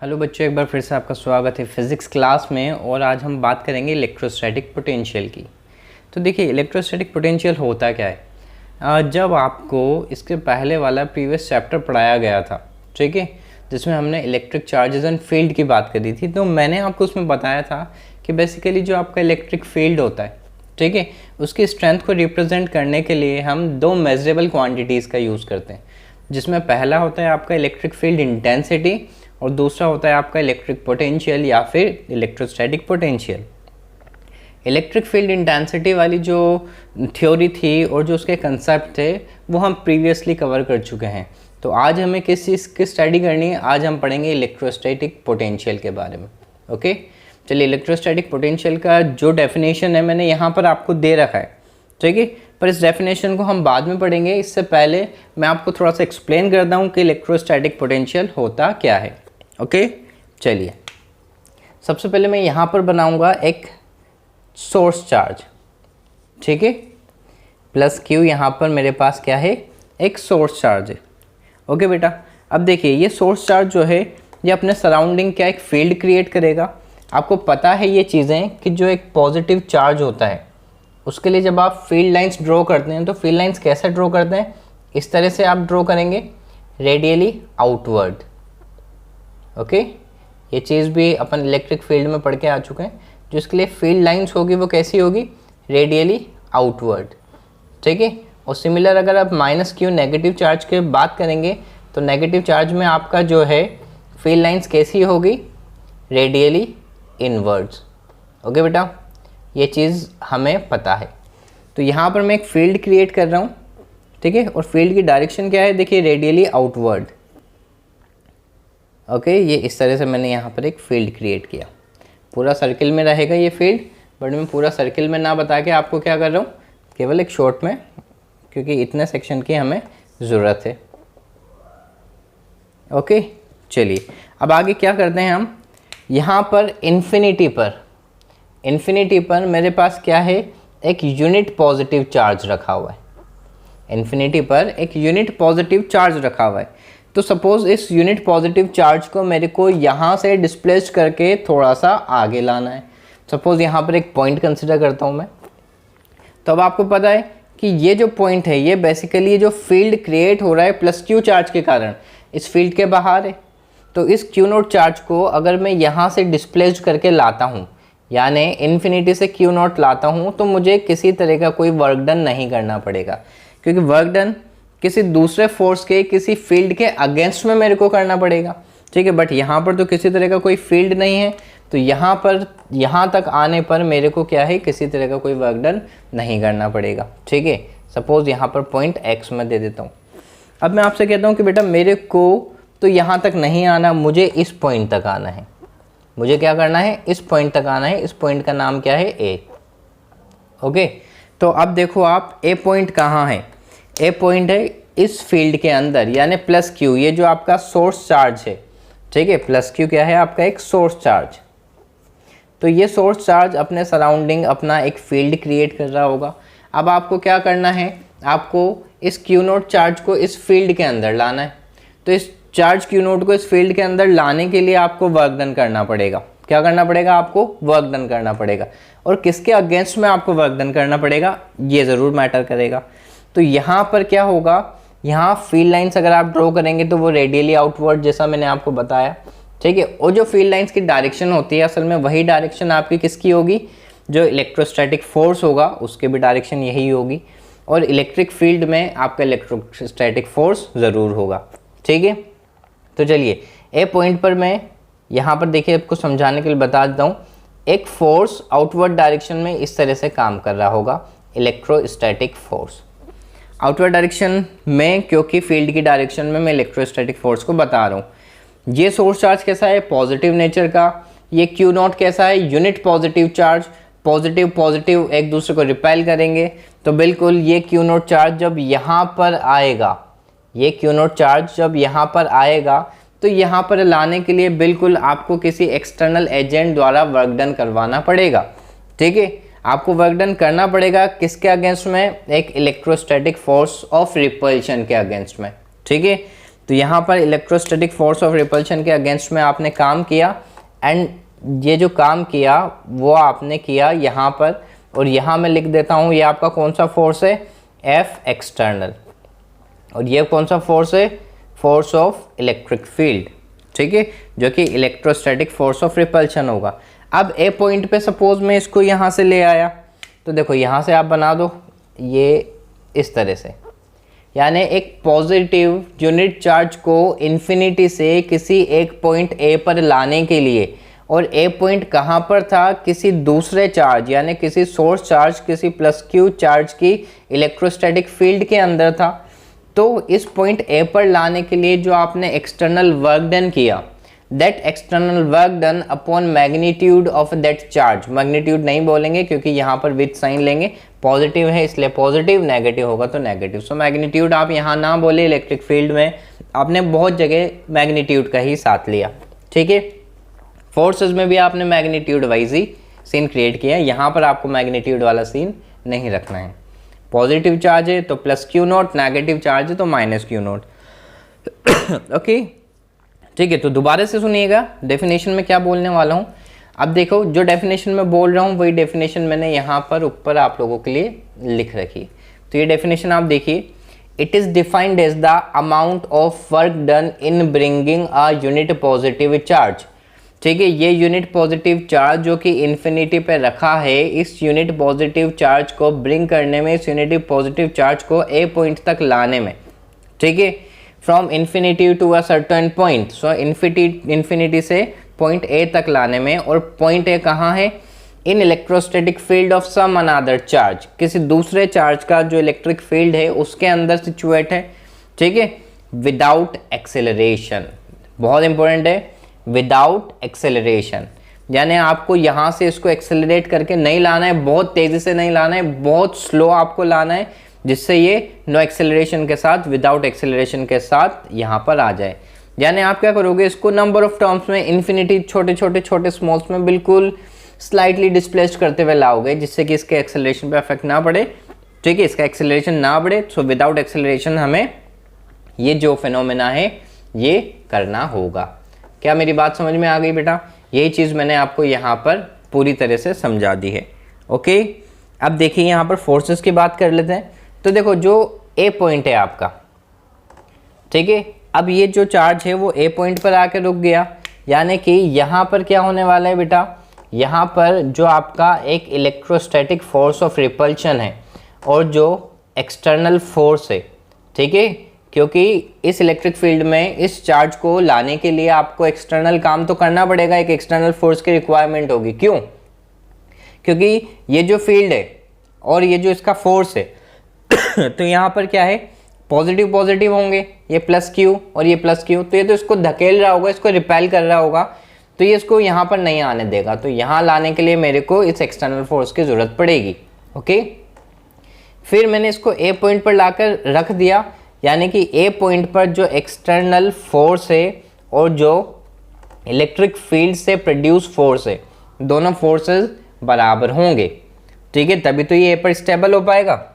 Hello बच्चों, एक बार फिर से आपका स्वागत है फिज़िक्स क्लास में। और आज हम बात करेंगे इलेक्ट्रोस्टैटिक पोटेंशियल की। तो देखिए, इलेक्ट्रोस्टैटिक पोटेंशियल होता क्या है। जब आपको इसके पहले वाला प्रीवियस चैप्टर पढ़ाया गया था, ठीक है, जिसमें हमने इलेक्ट्रिक चार्जेस एंड फील्ड की बात करी थी, तो मैंने आपको उसमें बताया था कि बेसिकली जो आपका इलेक्ट्रिक फील्ड होता है, ठीक है, उसकी स्ट्रेंथ को रिप्रेजेंट करने के लिए हम दो मेजरेबल क्वांटिटीज़ का यूज़ करते हैं, जिसमें पहला होता है आपका इलेक्ट्रिक फील्ड इंटेंसिटी और दूसरा होता है आपका इलेक्ट्रिक पोटेंशियल या फिर electrostatic potential. Electric field intensity वाली जो थ्योरी थी और जो उसके कंसेप्ट थे वो हम प्रीवियसली कवर कर चुके हैं। तो आज हमें किस चीज़ की स्टडी करनी है, आज हम पढ़ेंगे इलेक्ट्रोस्टैटिक पोटेंशियल के बारे में। ओके, चलिए, इलेक्ट्रोस्टैटिक पोटेंशियल का जो डेफिनेशन है मैंने यहाँ पर आपको दे रखा है, ठीक है, पर इस डेफिनेशन को हम बाद में पढ़ेंगे। इससे पहले मैं आपको थोड़ा सा एक्सप्लेन करता हूँ कि इलेक्ट्रोस्टैटिक पोटेंशियल होता क्या है। ओके, चलिए, सबसे पहले मैं यहाँ पर बनाऊँगा एक सोर्स चार्ज, ठीक है, प्लस क्यू। यहाँ पर मेरे पास क्या है, एक सोर्स चार्ज है। ओके बेटा, अब देखिए, ये सोर्स चार्ज जो है ये अपने सराउंडिंग क्या एक फील्ड क्रिएट करेगा। आपको पता है ये चीज़ें कि जो एक पॉजिटिव चार्ज होता है उसके लिए जब आप फील्ड लाइंस ड्रॉ करते हैं तो फील्ड लाइंस कैसे ड्रॉ करते हैं, इस तरह से आप ड्रॉ करेंगे, रेडियली आउटवर्ड। ओके, ये चीज़ भी अपन इलेक्ट्रिक फील्ड में पढ़ के आ चुके हैं। जो इसके लिए फील्ड लाइंस होगी वो कैसी होगी, रेडियली आउटवर्ड, ठीक है। और सिमिलर अगर आप माइनस क्यू नेगेटिव चार्ज की बात करेंगे तो नेगेटिव चार्ज में आपका जो है फील्ड लाइंस कैसी होगी, रेडियली इनवर्ड्स। ओके बेटा, ये चीज़ हमें पता है। तो यहाँ पर मैं एक फील्ड क्रिएट कर रहा हूँ, ठीक है, और फील्ड की डायरेक्शन क्या है, देखिए, रेडियली आउटवर्ड। ओके, ये इस तरह से मैंने यहाँ पर एक फील्ड क्रिएट किया। पूरा सर्किल में रहेगा ये फील्ड, बट मैं पूरा सर्किल में ना बता के आपको क्या कर रहा हूँ, केवल एक शॉर्ट में, क्योंकि इतने सेक्शन की हमें ज़रूरत है। ओके, चलिए, अब आगे क्या करते हैं हम। यहाँ पर इन्फिनिटी पर मेरे पास क्या है, एक यूनिट पॉजिटिव चार्ज रखा हुआ है। इन्फिनिटी पर एक यूनिट पॉजिटिव चार्ज रखा हुआ है। तो सपोज़ इस यूनिट पॉजिटिव चार्ज को मेरे को यहाँ से डिस्प्लेस करके थोड़ा सा आगे लाना है। सपोज़ यहाँ पर एक पॉइंट कंसिडर करता हूँ मैं। तो अब आपको पता है कि ये जो पॉइंट है ये बेसिकली जो फील्ड क्रिएट हो रहा है प्लस क्यू चार्ज के कारण इस फील्ड के बाहर है। तो इस क्यू नॉट चार्ज को अगर मैं यहाँ से डिस्प्लेस करके लाता हूँ, यानी इन्फिनिटी से क्यू नॉट लाता हूँ, तो मुझे किसी तरह का कोई वर्क डन नहीं करना पड़ेगा, क्योंकि वर्क डन किसी दूसरे फोर्स के, किसी फील्ड के अगेंस्ट में मेरे को करना पड़ेगा, ठीक है। बट यहाँ पर तो किसी तरह का कोई फील्ड नहीं है, तो यहाँ पर यहाँ तक आने पर मेरे को क्या है, किसी तरह का कोई वर्क डन नहीं करना पड़ेगा, ठीक है। सपोज़ यहाँ पर पॉइंट एक्स में दे देता हूँ। अब मैं आपसे कहता हूँ कि बेटा मेरे को तो यहाँ तक नहीं आना, मुझे इस पॉइंट तक आना है। मुझे क्या करना है, इस पॉइंट तक आना है। इस पॉइंट का नाम क्या है, ए। ओके, तो अब देखो आप, ए पॉइंट कहाँ है, ए पॉइंट है इस फील्ड के अंदर, यानी प्लस क्यू, ये जो आपका सोर्स चार्ज है, ठीक है। प्लस क्यू क्या है, आपका एक सोर्स चार्ज। तो ये सोर्स चार्ज अपने सराउंडिंग अपना एक फील्ड क्रिएट कर रहा होगा। अब आपको क्या करना है, आपको इस क्यू नोट चार्ज को इस फील्ड के अंदर लाना है। तो इस चार्ज क्यू नोट को इस फील्ड के अंदर लाने के लिए आपको वर्क डन करना पड़ेगा। क्या करना पड़ेगा, आपको वर्क डन करना पड़ेगा। और किसके अगेंस्ट में आपको वर्क डन करना पड़ेगा, ये ज़रूर मैटर करेगा। तो यहाँ पर क्या होगा, यहाँ फील्ड लाइंस अगर आप ड्रॉ करेंगे तो वो रेडियली आउटवर्ड, जैसा मैंने आपको बताया, ठीक है। और जो फील्ड लाइंस की डायरेक्शन होती है, असल में वही डायरेक्शन आपकी किसकी होगी, जो इलेक्ट्रोस्टैटिक फोर्स होगा उसके भी डायरेक्शन यही होगी। और इलेक्ट्रिक फील्ड में आपका इलेक्ट्रोस्टैटिक फोर्स ज़रूर होगा, ठीक है। तो चलिए, ए पॉइंट पर मैं यहाँ पर देखिए आपको समझाने के लिए बता देता हूँ, एक फोर्स आउटवर्ड डायरेक्शन में इस तरह से काम कर रहा होगा, इलेक्ट्रोस्टैटिक फोर्स आउटवर्ड डायरेक्शन में, क्योंकि फील्ड की डायरेक्शन में मैं इलेक्ट्रोस्टैटिक फोर्स को बता रहा हूँ। ये सोर्स चार्ज कैसा है, पॉजिटिव नेचर का। ये क्यू नॉट कैसा है, यूनिट पॉजिटिव चार्ज। पॉजिटिव एक दूसरे को रिपेल करेंगे, तो बिल्कुल ये क्यू नॉट चार्ज जब यहाँ पर आएगा, ये क्यू नॉट चार्ज जब यहाँ पर आएगा, तो यहाँ पर लाने के लिए बिल्कुल आपको किसी एक्सटर्नल एजेंट द्वारा वर्क डन करवाना पड़ेगा, ठीक है। आपको वर्क डन करना पड़ेगा किसके अगेंस्ट में, एक इलेक्ट्रोस्टैटिक फोर्स ऑफ रिपल्शन के अगेंस्ट में, ठीक है। तो तो यहाँ पर इलेक्ट्रोस्टैटिक फोर्स ऑफ रिपल्शन के अगेंस्ट में आपने काम किया, एंड ये जो काम किया वो आपने किया यहाँ पर, और यहाँ मैं लिख देता हूँ ये आपका कौन सा फोर्स है, एफ एक्सटर्नल, और ये कौन सा फोर्स है, फोर्स ऑफ इलेक्ट्रिक फील्ड, ठीक है, जो कि इलेक्ट्रोस्टैटिक फोर्स ऑफ रिपल्शन होगा। अब ए पॉइंट पे सपोज मैं इसको यहाँ से ले आया, तो देखो यहाँ से आप बना दो ये इस तरह से, यानी एक पॉजिटिव यूनिट चार्ज को इन्फिनिटी से किसी एक पॉइंट ए पर लाने के लिए, और ए पॉइंट कहाँ पर था, किसी दूसरे चार्ज यानी किसी सोर्स चार्ज, किसी प्लस क्यू चार्ज की इलेक्ट्रोस्टैटिक फील्ड के अंदर था। तो इस पॉइंट ए पर लाने के लिए जो आपने एक्सटर्नल वर्क डन किया, that external work done upon magnitude of that charge, magnitude नहीं बोलेंगे क्योंकि यहाँ पर विथ साइन लेंगे, पॉजिटिव है इसलिए पॉजिटिव, नेगेटिव होगा तो नेगेटिव। सो मैग्नीट्यूड आप यहाँ ना बोले, इलेक्ट्रिक फील्ड में आपने बहुत जगह मैग्नीट्यूड का ही साथ लिया, ठीक है। फोर्सेस में भी आपने मैग्नीट्यूड वाइज ही सीन क्रिएट किया, यहाँ पर आपको मैग्नीट्यूड वाला सीन नहीं रखना है। पॉजिटिव चार्ज है तो plus Q not, negative charge है तो माइनस क्यू नॉट, ओके, ठीक है। तो दोबारा से सुनिएगा डेफिनेशन में क्या बोलने वाला हूँ। अब देखो जो डेफिनेशन में बोल रहा हूँ वही डेफिनेशन मैंने यहाँ पर ऊपर आप लोगों के लिए लिख रखी। तो ये डेफिनेशन आप देखिए, it is defined as the amount of work done in bringing a unit positive charge, ठीक है। ये यूनिट पॉजिटिव चार्ज जो कि इन्फिनिटी पे रखा है, इस यूनिट पॉजिटिव चार्ज को ब्रिंग करने में, इस यूनिट पॉजिटिव चार्ज को ए पॉइंट तक लाने में, ठीक है, from infinity to a certain point, so infinity से पॉइंट ए तक लाने में, और पॉइंट ए कहाँ है, in electrostatic field of some another charge, किसी दूसरे चार्ज का जो इलेक्ट्रिक फील्ड है उसके अंदर सिचुएट है, ठीक है, विदाउट एक्सेलरेशन, बहुत इंपॉर्टेंट है, विदाउट एक्सेलरेशन, यानी आपको यहाँ से इसको एक्सेलरेट करके नहीं लाना है, बहुत तेज़ी से नहीं लाना है, बहुत स्लो आपको लाना है, जिससे ये नो एक्सेलरेशन के साथ, विदाउट एक्सेलरेशन के साथ यहाँ पर आ जाए। यानी आप क्या करोगे, इसको नंबर ऑफ टर्म्स में इन्फिनिटी छोटे छोटे छोटे स्मॉल्स में बिल्कुल स्लाइटली डिस्प्लेस्ड करते हुए लाओगे, जिससे कि इसके एक्सेलरेशन पे इफेक्ट ना पड़े, ठीक है, इसका एक्सेलरेशन ना बढ़े। सो विदाउट एक्सेलरेशन हमें ये जो फिनोमेना है ये करना होगा। क्या मेरी बात समझ में आ गई बेटा? यही चीज़ मैंने आपको यहाँ पर पूरी तरह से समझा दी है, ओके। अब देखिए यहाँ पर फोर्सेस की बात कर लेते हैं। तो देखो जो ए पॉइंट है आपका, ठीक है, अब ये जो चार्ज है वो ए पॉइंट पर आके रुक गया, यानी कि यहाँ पर क्या होने वाला है बेटा, यहाँ पर जो आपका एक इलेक्ट्रोस्टैटिक फोर्स ऑफ रिपल्शन है और जो एक्सटर्नल फोर्स है, ठीक है, क्योंकि इस इलेक्ट्रिक फील्ड में इस चार्ज को लाने के लिए आपको एक्सटर्नल काम तो करना पड़ेगा, एक एक्सटर्नल फोर्स की रिक्वायरमेंट होगी। क्यों? क्योंकि ये जो फील्ड है और ये जो इसका फोर्स है तो यहाँ पर क्या है, पॉजिटिव पॉजिटिव होंगे, ये प्लस क्यू और ये प्लस क्यू, तो ये तो इसको धकेल रहा होगा, इसको रिपेल कर रहा होगा, तो ये इसको यहाँ पर नहीं आने देगा। तो यहाँ लाने के लिए मेरे को इस एक्सटर्नल फोर्स की ज़रूरत पड़ेगी, ओके। फिर मैंने इसको ए पॉइंट पर लाकर रख दिया, यानी कि ए पॉइंट पर जो एक्सटर्नल फोर्स है और जो इलेक्ट्रिक फील्ड से प्रोड्यूस फोर्स है, दोनों फोर्सेस बराबर होंगे, ठीक है, तभी तो ये ए पर स्टेबल हो पाएगा।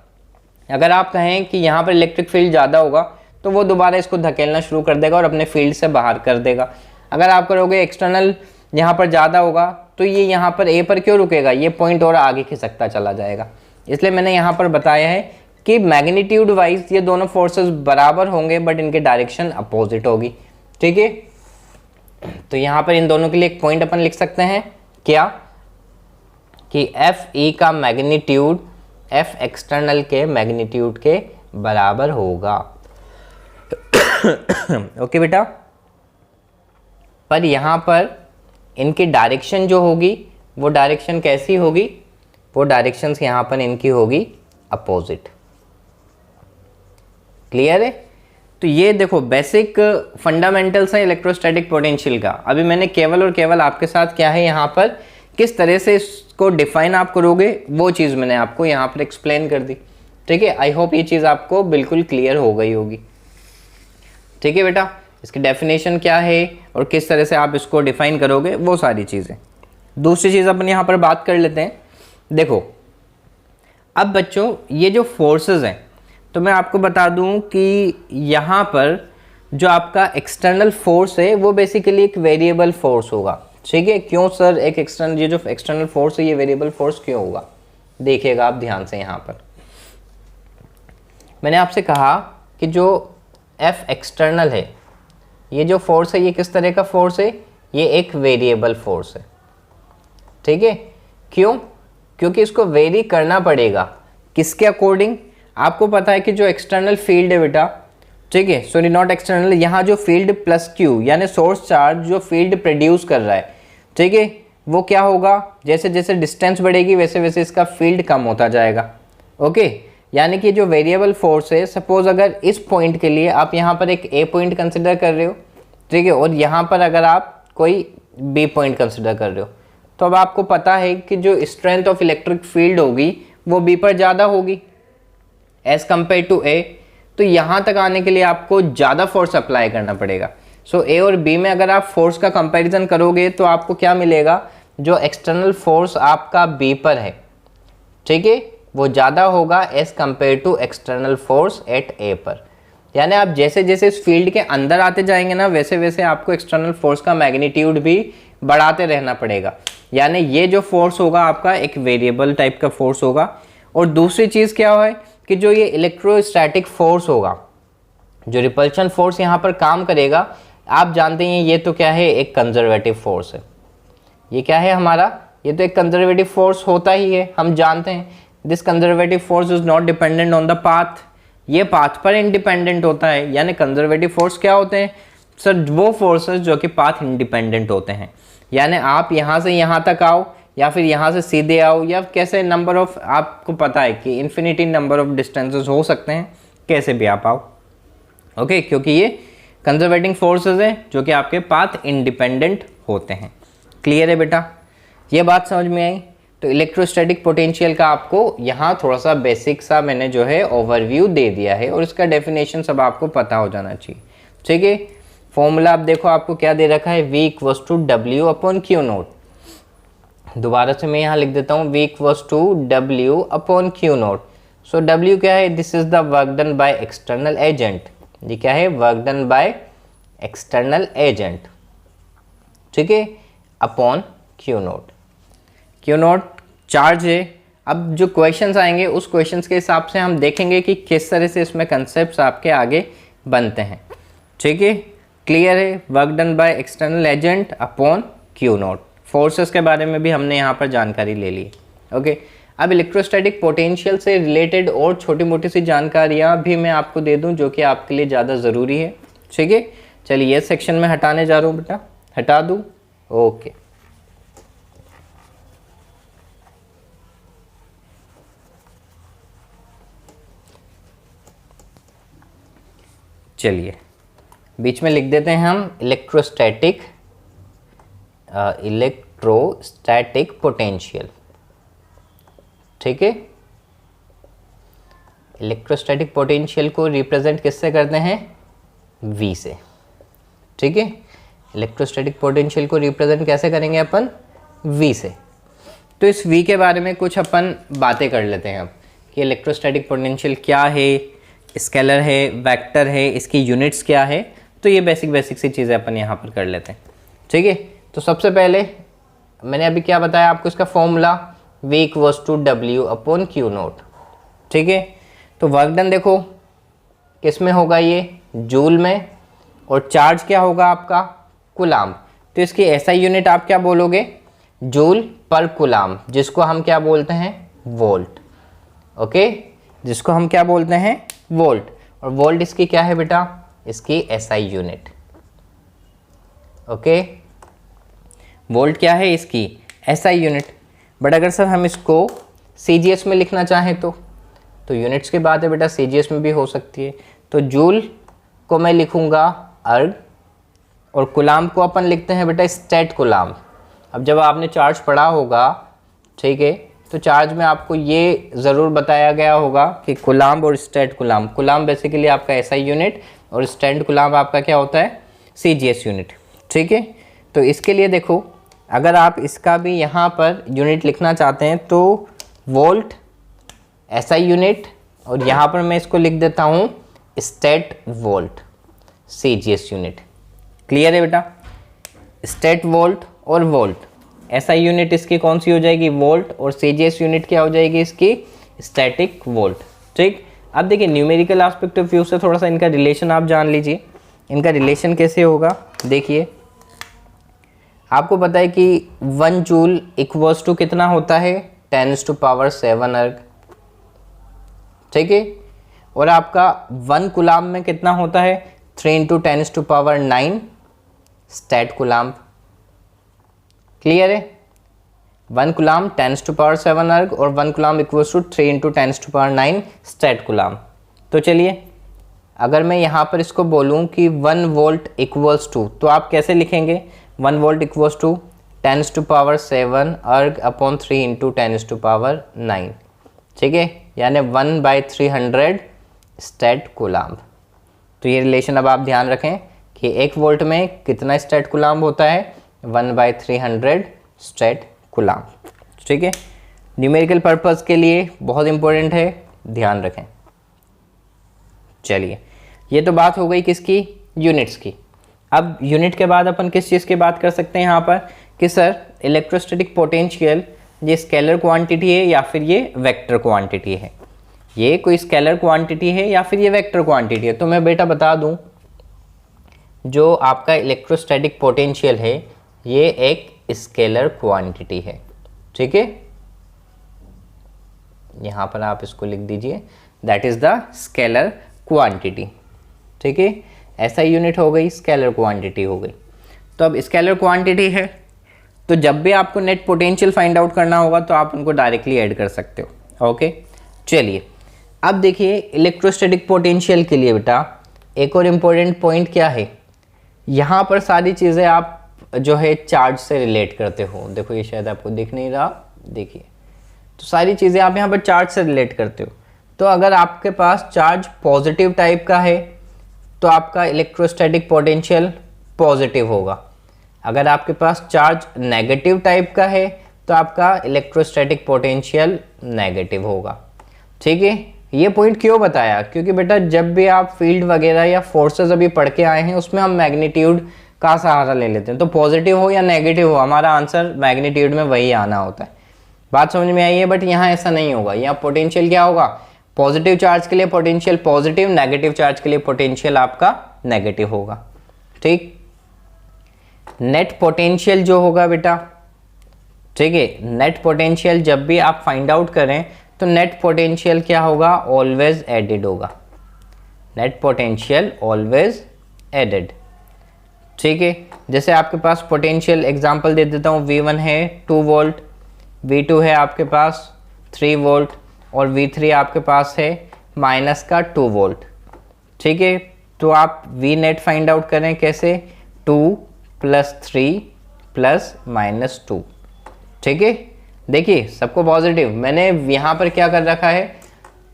अगर आप कहें कि यहाँ पर इलेक्ट्रिक फील्ड ज़्यादा होगा तो वो दोबारा इसको धकेलना शुरू कर देगा और अपने फील्ड से बाहर कर देगा। अगर आप करोगे एक्सटर्नल यहाँ पर ज़्यादा होगा तो ये यहाँ पर ए पर क्यों रुकेगा, ये पॉइंट और आगे खिसकता चला जाएगा। इसलिए मैंने यहाँ पर बताया है कि मैग्नीट्यूड वाइज ये दोनों फोर्सेस बराबर होंगे बट इनके डायरेक्शन अपोजिट होगी, ठीक है। तो यहाँ पर इन दोनों के लिए एक पॉइंट अपन लिख सकते हैं, क्या कि एफ ई का मैग्नीट्यूड एफ एक्सटर्नल के मैग्नीट्यूड के बराबर होगा ओके बेटा। पर यहाँ पर इनकी डायरेक्शन जो होगी वो डायरेक्शन कैसी होगी, वो डायरेक्शंस यहाँ पर इनकी होगी अपोजिट। क्लियर है? तो ये देखो बेसिक फंडामेंटल्स है इलेक्ट्रोस्टैटिक पोटेंशियल का। अभी मैंने केवल और केवल आपके साथ क्या है यहाँ पर किस तरह से इसको डिफाइन आप करोगे वो चीज़ मैंने आपको यहाँ पर एक्सप्लेन कर दी, ठीक है। आई होप ये चीज़ आपको बिल्कुल क्लियर हो गई होगी, ठीक है बेटा। इसकी डेफिनेशन क्या है और किस तरह से आप इसको डिफाइन करोगे वो सारी चीज़ें। दूसरी चीज़ अपन यहाँ पर बात कर लेते हैं। देखो अब बच्चों ये जो फोर्सेस हैं, तो मैं आपको बता दूं कि यहाँ पर जो आपका एक्सटर्नल फोर्स है वो बेसिकली एक वेरिएबल फोर्स होगा। ठीक है, क्यों सर एक एक्सटर्नल, ये जो एक्सटर्नल फोर्स है ये वेरिएबल फोर्स क्यों होगा, देखिएगा आप ध्यान से। यहाँ पर मैंने आपसे कहा कि जो F एक्सटर्नल है, ये जो फोर्स है ये किस तरह का फोर्स है, ये एक वेरिएबल फोर्स है। ठीक है, क्यों, क्योंकि इसको वेरी करना पड़ेगा किसके अकॉर्डिंग, आपको पता है कि जो एक्सटर्नल फील्ड है बेटा, ठीक है, सॉरी नॉट एक्सटर्नल, यहाँ जो फील्ड प्लस क्यू यानी सोर्स चार्ज जो फील्ड प्रोड्यूस कर रहा है, ठीक है, वो क्या होगा, जैसे जैसे डिस्टेंस बढ़ेगी वैसे वैसे इसका फील्ड कम होता जाएगा। ओके, यानी कि जो वेरिएबल फोर्स है, सपोज अगर इस पॉइंट के लिए आप यहाँ पर एक ए पॉइंट कंसिडर कर रहे हो, ठीक है, और यहाँ पर अगर आप कोई बी पॉइंट कंसिडर कर रहे हो, तो अब आपको पता है कि जो स्ट्रेंथ ऑफ इलेक्ट्रिक फील्ड होगी वो बी पर ज़्यादा होगी एज कम्पेयर टू ए। तो यहाँ तक आने के लिए आपको ज़्यादा फोर्स अप्लाई करना पड़ेगा। सो ए और बी में अगर आप फोर्स का कंपैरिजन करोगे तो आपको क्या मिलेगा, जो एक्सटर्नल फोर्स आपका बी पर है, ठीक है, वो ज़्यादा होगा as compare to external force at A पर। यानी आप जैसे जैसे इस फील्ड के अंदर आते जाएंगे ना, वैसे वैसे आपको एक्सटर्नल फोर्स का मैग्नीट्यूड भी बढ़ाते रहना पड़ेगा। यानी ये जो फोर्स होगा आपका एक वेरिएबल टाइप का फोर्स होगा। और दूसरी चीज़ क्या है कि जो ये इलेक्ट्रोस्टैटिक फोर्स होगा, जो रिपल्शन फोर्स यहाँ पर काम करेगा, आप जानते हैं ये तो क्या है, एक कंजर्वेटिव फोर्स है। ये क्या है हमारा, ये तो एक कंजर्वेटिव फोर्स होता ही है, हम जानते हैं। This conservative force is not dependent on the path, ये पाथ पर इंडिपेंडेंट होता है। यानी कंजर्वेटिव फोर्स क्या होते हैं सर, वो फोर्सेस जो कि पाथ इंडिपेंडेंट होते हैं। यानी आप यहाँ से यहाँ तक आओ या फिर यहाँ से सीधे आओ, या कैसे नंबर ऑफ, आपको पता है कि इन्फिनिटी नंबर ऑफ डिस्टेंसेस हो सकते हैं, कैसे भी आप आओ। ओके, क्योंकि ये कंजर्वेटिंग फोर्सेस हैं जो कि आपके पाथ इंडिपेंडेंट होते हैं। क्लियर है बेटा, ये बात समझ में आई। तो इलेक्ट्रोस्टैटिक पोटेंशियल का आपको यहाँ थोड़ा सा बेसिक सा मैंने जो है ओवरव्यू दे दिया है, और इसका डेफिनेशन सब आपको पता हो जाना चाहिए। ठीक है, फॉर्मूला आप देखो आपको क्या दे रखा है, V = W/Q0। दोबारा से मैं यहाँ लिख देता हूँ, V = W/Q0। सो W क्या है, this is the work done by external agent. ये क्या है, work done by external agent, ठीक है, अपॉन Q0। Q0 चार्ज है। अब जो क्वेश्चंस आएंगे उस क्वेश्चंस के हिसाब से हम देखेंगे कि किस तरह से इसमें कंसेप्ट्स आपके आगे बनते हैं। ठीक है, क्लियर है, work done by external agent upon Q0। Forces के बारे में भी हमने यहाँ पर जानकारी ले ली। ओके, अब इलेक्ट्रोस्टैटिक पोटेंशियल से रिलेटेड और छोटी मोटी सी जानकारियाँ भी मैं आपको दे दूँ जो कि आपके लिए ज़्यादा ज़रूरी है। ठीक है, चलिए ये सेक्शन में हटाने जा रहा हूँ बेटा, हटा दूँ। ओके, चलिए बीच में लिख देते हैं हम इलेक्ट्रोस्टैटिक पोटेंशियल। ठीक है, इलेक्ट्रोस्टैटिक पोटेंशियल को रिप्रेजेंट किससे करते हैं, V से। ठीक है, इलेक्ट्रोस्टैटिक पोटेंशियल को रिप्रेजेंट कैसे करेंगे अपन, V से। तो इस V के बारे में कुछ अपन बातें कर लेते हैं अब कि इलेक्ट्रोस्टैटिक पोटेंशियल क्या है, स्केलर है, वेक्टर है, इसकी यूनिट्स क्या है। तो ये बेसिक सी चीज़ें अपन यहाँ पर कर लेते हैं। ठीक है, तो सबसे पहले मैंने अभी क्या बताया आपको, इसका फॉर्मूला V = W/Q0। ठीक है, तो वर्क डन देखो किस में होगा, ये जूल में, और चार्ज क्या होगा आपका, कूलाम। तो इसकी एसआई यूनिट आप क्या बोलोगे, जूल पर कूलाम, जिसको हम क्या बोलते हैं, वोल्ट। ओके, जिसको हम क्या बोलते हैं, वोल्ट। और वोल्ट इसकी क्या है बेटा, इसकी एसआई यूनिट। ओके, वोल्ट क्या है, इसकी एसआई यूनिट। बट अगर सर हम इसको सीजीएस में लिखना चाहें तो यूनिट्स की बात है बेटा, सीजीएस में भी हो सकती है। तो जूल को मैं लिखूंगा अर्ग, और कूलाम को अपन लिखते हैं बेटा स्टेट कूलाम। अब जब आपने चार्ज पढ़ा होगा, ठीक है, तो चार्ज में आपको ये ज़रूर बताया गया होगा कि कूलाम और स्टेट कूलाम। कूलाम बेसिकली आपका एसआई यूनिट और स्टेट कूलाम आपका क्या होता है, सीजीएस यूनिट। ठीक है, तो इसके लिए देखो अगर आप इसका भी यहाँ पर यूनिट लिखना चाहते हैं तो वोल्ट एसआई यूनिट, और यहाँ पर मैं इसको लिख देता हूँ state volt. CGS unit. Clear है बेटा? स्टेट वोल्ट और वोल्ट, SI यूनिट इसकी कौन सी हो जाएगी? वोल्ट, और CGS यूनिट क्या हो जाएगी इसकी? Static volt. ठीक, अब देखिए न्यूमेरिकल एस्पेक्ट ऑफ व्यू से थोड़ा सा इनका रिलेशन आप जान लीजिए। इनका रिलेशन कैसे होगा? देखिए, आपको पता है कि 1 जूल इक्वल्स टू कितना होता है? 10⁻⁷ अर्ग। ठीक है, और आपका 1 कूलाम में कितना होता है? 3 × 10⁹ स्टैट कूलाम। क्लियर है? 1 कूलाम 10⁻⁷ अर्ग और 1 coulomb equals to 3 × 10⁹ stat coulomb. तो चलिए, अगर मैं यहाँ पर इसको बोलूँ कि 1 वोल्ट इक्वल्स टू, तो आप कैसे लिखेंगे? 1 वोल्ट इक्वल्स टू 10⁻⁷ अर्ग अपॉन 3 × 10⁹ ठीक है, यानी 1/300 स्टैट कूलाम। तो ये रिलेशन अब आप ध्यान रखें कि 1 वोल्ट में कितना स्टैट कूलाम होता है? 1/300 स्टैट कूलाम। ठीक है, न्यूमेरिकल पर्पस के लिए बहुत इंपॉर्टेंट है, ध्यान रखें। चलिए, ये तो बात हो गई किसकी? यूनिट्स की। अब यूनिट के बाद अपन किस चीज़ की बात कर सकते हैं यहाँ पर कि सर इलेक्ट्रोस्टैटिक पोटेंशियल ये स्केलर क्वांटिटी है या फिर ये वेक्टर क्वांटिटी है? ये कोई स्केलर क्वांटिटी है या फिर ये वेक्टर क्वांटिटी है? तो मैं बेटा बता दूं, जो आपका इलेक्ट्रोस्टैटिक पोटेंशियल है ये एक स्केलर क्वांटिटी है। ठीक है, यहाँ पर आप इसको लिख दीजिए, that is the scalar quantity. ठीक है, ऐसा यूनिट हो गई, स्केलर क्वांटिटी हो गई। तो अब स्केलर क्वांटिटी है, तो जब भी आपको नेट पोटेंशियल फाइंड आउट करना होगा तो आप उनको डायरेक्टली ऐड कर सकते हो। ओके, चलिए अब देखिए इलेक्ट्रोस्टैटिक पोटेंशियल के लिए बेटा एक और इम्पोर्टेंट पॉइंट क्या है? यहाँ पर सारी चीज़ें आप जो है चार्ज से रिलेट करते हो। देखो ये शायद आपको दिख नहीं रहा, देखिए, तो सारी चीज़ें आप यहाँ पर चार्ज से रिलेट करते हो। तो अगर आपके पास चार्ज पॉजिटिव टाइप का है तो आपका इलेक्ट्रोस्टैटिक पोटेंशियल पॉजिटिव होगा। अगर आपके पास चार्ज नेगेटिव टाइप का है तो आपका इलेक्ट्रोस्टैटिक पोटेंशियल नेगेटिव होगा। ठीक है, ये पॉइंट क्यों बताया? क्योंकि बेटा जब भी आप फील्ड वगैरह या फोर्सेस अभी पढ़ के आए हैं उसमें हम मैग्नीट्यूड का सहारा ले लेते हैं, तो पॉजिटिव हो या नेगेटिव हो हमारा आंसर मैग्नीट्यूड में वही आना होता है। बात समझ में आई है? बट यहाँ ऐसा नहीं होगा, यहाँ पोटेंशियल क्या होगा? पॉजिटिव चार्ज के लिए पोटेंशियल पॉजिटिव, नेगेटिव चार्ज के लिए पोटेंशियल आपका नेगेटिव होगा। ठीक, नेट पोटेंशियल जो होगा बेटा, ठीक है, नेट पोटेंशियल जब भी आप फाइंड आउट करें तो नेट पोटेंशियल क्या होगा? ऑलवेज एडेड होगा। Net potential always added. ठीक है, जैसे आपके पास पोटेंशियल एग्जांपल दे देता हूँ, V1 है 2 वोल्ट, V2 है आपके पास 3 वोल्ट और V3 आपके पास है -2 वोल्ट। ठीक है, तो आप V नेट फाइंड आउट करें कैसे? 2 + 3 ± 2। ठीक है, देखिए सबको पॉजिटिव, मैंने यहाँ पर क्या कर रखा है,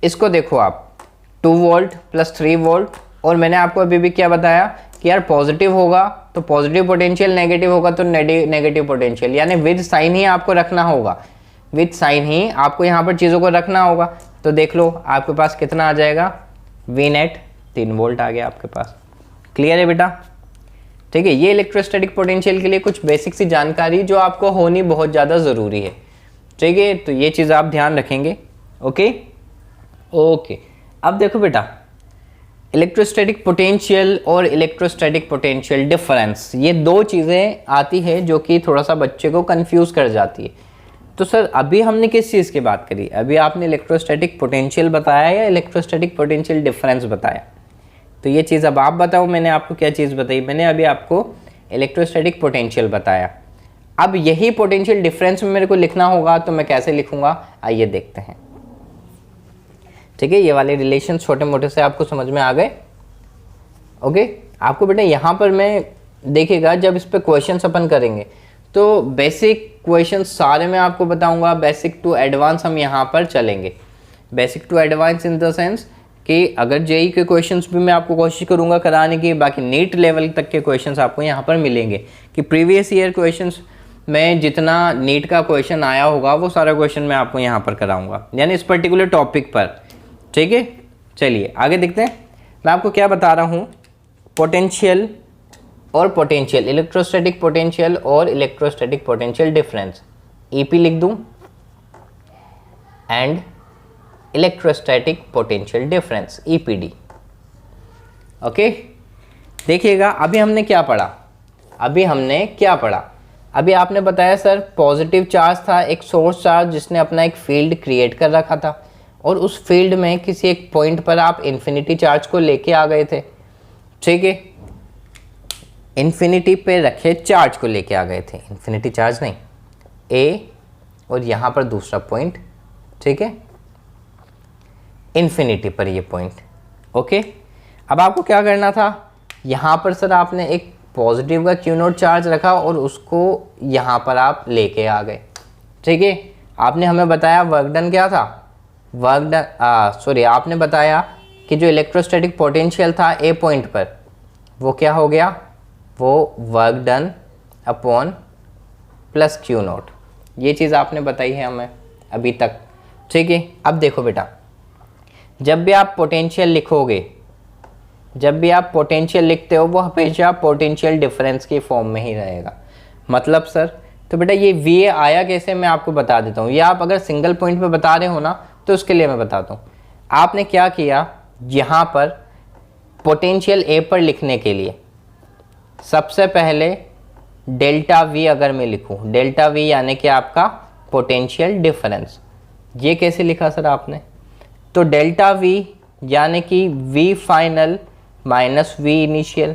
इसको देखो आप 2 वोल्ट + 3 वोल्ट, और मैंने आपको अभी भी क्या बताया कि यार पॉजिटिव होगा तो पॉजिटिव पोटेंशियल, नेगेटिव होगा तो नेगेटिव पोटेंशियल, यानी विद साइन ही आपको रखना होगा, विद साइन ही आपको यहाँ पर चीज़ों को रखना होगा। तो देख लो आपके पास कितना आ जाएगा? V नेट 3 वोल्ट आ गया आपके पास। क्लियर है बेटा? ठीक है, ये इलेक्ट्रोस्टैटिक पोटेंशियल के लिए कुछ बेसिक सी जानकारी जो आपको होनी बहुत ज़्यादा ज़रूरी है। ठीक है, तो ये चीज़ आप ध्यान रखेंगे। ओके ओके, अब देखो बेटा इलेक्ट्रोस्टैटिक पोटेंशियल और इलेक्ट्रोस्टैटिक पोटेंशियल डिफरेंस, ये दो चीज़ें आती है जो कि थोड़ा सा बच्चे को कंफ्यूज कर जाती है। तो सर अभी हमने किस चीज़ की बात करी? अभी आपने इलेक्ट्रोस्टैटिक पोटेंशियल बताया या इलेक्ट्रोस्टैटिक पोटेंशियल डिफरेंस बताया? तो ये चीज़ अब आप बताओ, मैंने आपको क्या चीज़ बताई? मैंने अभी आपको इलेक्ट्रोस्टैटिक पोटेंशियल बताया। अब यही पोटेंशियल डिफरेंस में मेरे को लिखना होगा तो मैं कैसे लिखूंगा? आइए देखते हैं। ठीक है, ये वाले रिलेशन छोटे मोटे से आपको समझ में आ गए। ओके, आपको बेटा यहाँ पर मैं देखिएगा जब इस पर क्वेश्चन अपन करेंगे तो बेसिक क्वेश्चन सारे मैं आपको बताऊंगा, बेसिक टू एडवांस हम यहाँ पर चलेंगे। Basic to advance in the sense कि अगर जेई के क्वेश्चंस भी मैं आपको कोशिश करूंगा कराने की, बाकी नीट लेवल तक के क्वेश्चंस आपको यहाँ पर मिलेंगे कि प्रीवियस ईयर क्वेश्चंस में जितना नीट का क्वेश्चन आया होगा वो सारा क्वेश्चन मैं आपको यहाँ पर कराऊंगा, यानी इस पर्टिकुलर टॉपिक पर। ठीक है, चलिए आगे देखते हैं। मैं आपको क्या बता रहा हूँ पोटेंशियल और पोटेंशियल, इलेक्ट्रोस्टैटिक पोटेंशियल और इलेक्ट्रोस्टैटिक पोटेंशियल डिफरेंस, ईपी लिख दूं, and electrostatic potential difference, EPD. Okay, देखिएगा अभी हमने क्या पढ़ा, अभी आपने बताया सर पॉजिटिव चार्ज था, एक सोर्स चार्ज जिसने अपना एक फील्ड क्रिएट कर रखा था, और उस फील्ड में किसी एक पॉइंट पर आप इन्फिनिटी चार्ज को लेके आ गए थे, ठीक है, इन्फिनिटी पे रखे चार्ज को लेके आ गए थे, इन्फिनिटी चार्ज नहीं, ए और यहाँ पर दूसरा पॉइंट, ठीक है, इन्फिनिटी पर ये पॉइंट। ओके, अब आपको क्या करना था, यहाँ पर सर आपने एक पॉजिटिव का क्यू नोट चार्ज रखा और उसको यहाँ पर आप लेके आ गए, ठीक है। आपने हमें बताया वर्क डन क्या था, आपने बताया कि जो इलेक्ट्रोस्टैटिक पोटेंशियल था ए पॉइंट पर वो क्या हो गया, वो work done upon plus Q note, ये चीज़ आपने बताई है हमें अभी तक, ठीक है। अब देखो बेटा, जब भी आप पोटेंशियल लिखते हो वो हमेशा पोटेंशियल डिफरेंस की फॉर्म में ही रहेगा, मतलब सर, तो बेटा ये वी आया कैसे, मैं आपको बता देता हूँ, या आप अगर सिंगल पॉइंट पे बता रहे हो ना तो उसके लिए मैं बताता हूँ। आपने क्या किया, यहाँ पर पोटेंशियल ए पर लिखने के लिए सबसे पहले डेल्टा वी अगर मैं लिखूँ, डेल्टा वी यानी कि आपका पोटेंशियल डिफरेंस, ये कैसे लिखा सर आपने, तो डेल्टा वी यानी कि V final minus V initial,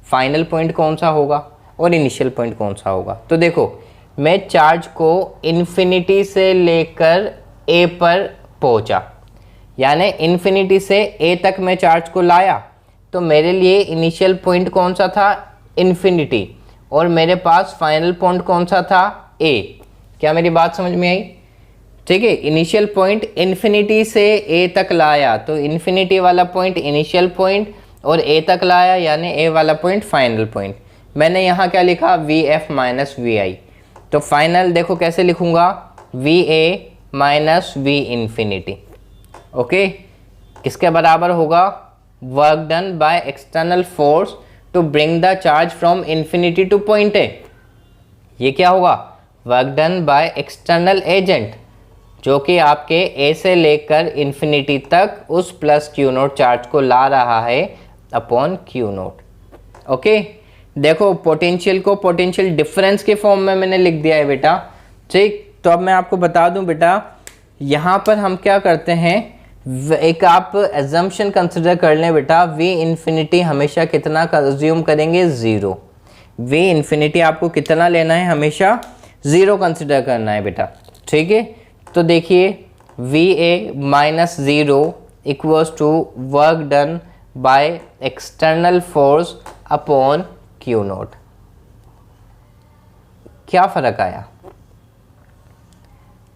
final point कौन सा होगा और इनिशियल पॉइंट कौन सा होगा। तो देखो मैं चार्ज को इन्फिनिटी से लेकर ए पर पहुंचा, यानी इन्फिनिटी से ए तक मैं चार्ज को लाया, तो मेरे लिए इनिशियल पॉइंट कौन सा था, इन्फिनिटी, और मेरे पास फाइनल पॉइंट कौन सा था, ए। क्या मेरी बात समझ में आई, ठीक है। इनिशियल पॉइंट इन्फिनिटी से ए तक लाया, तो इन्फिनिटी वाला पॉइंट इनिशियल पॉइंट, और ए तक लाया यानी ए वाला पॉइंट फाइनल पॉइंट। मैंने यहाँ क्या लिखा, V F minus V I, तो फाइनल देखो कैसे लिखूँगा, V A minus V infinity. Okay, किसके बराबर होगा, work done by external force to bring the charge from infinity to point A. ये क्या होगा, work done by external agent, जो कि आपके ए से लेकर इन्फिनिटी तक उस प्लस क्यू नोट चार्ज को ला रहा है अपॉन क्यू नोट। ओके, देखो पोटेंशियल को पोटेंशियल डिफरेंस के फॉर्म में मैंने लिख दिया है बेटा, ठीक। तो अब मैं आपको बता दूं बेटा, यहाँ पर हम क्या करते हैं, एक आप एजम्पशन कंसिडर कर लें बेटा, वी इन्फिनिटी हमेशा कितना अज्यूम करेंगे, ज़ीरो। वी इन्फिनिटी आपको कितना लेना है, हमेशा ज़ीरो कंसिडर करना है बेटा, ठीक है। तो देखिए V A minus zero equals to work done by external force upon Q naught. क्या फ़र्क आया,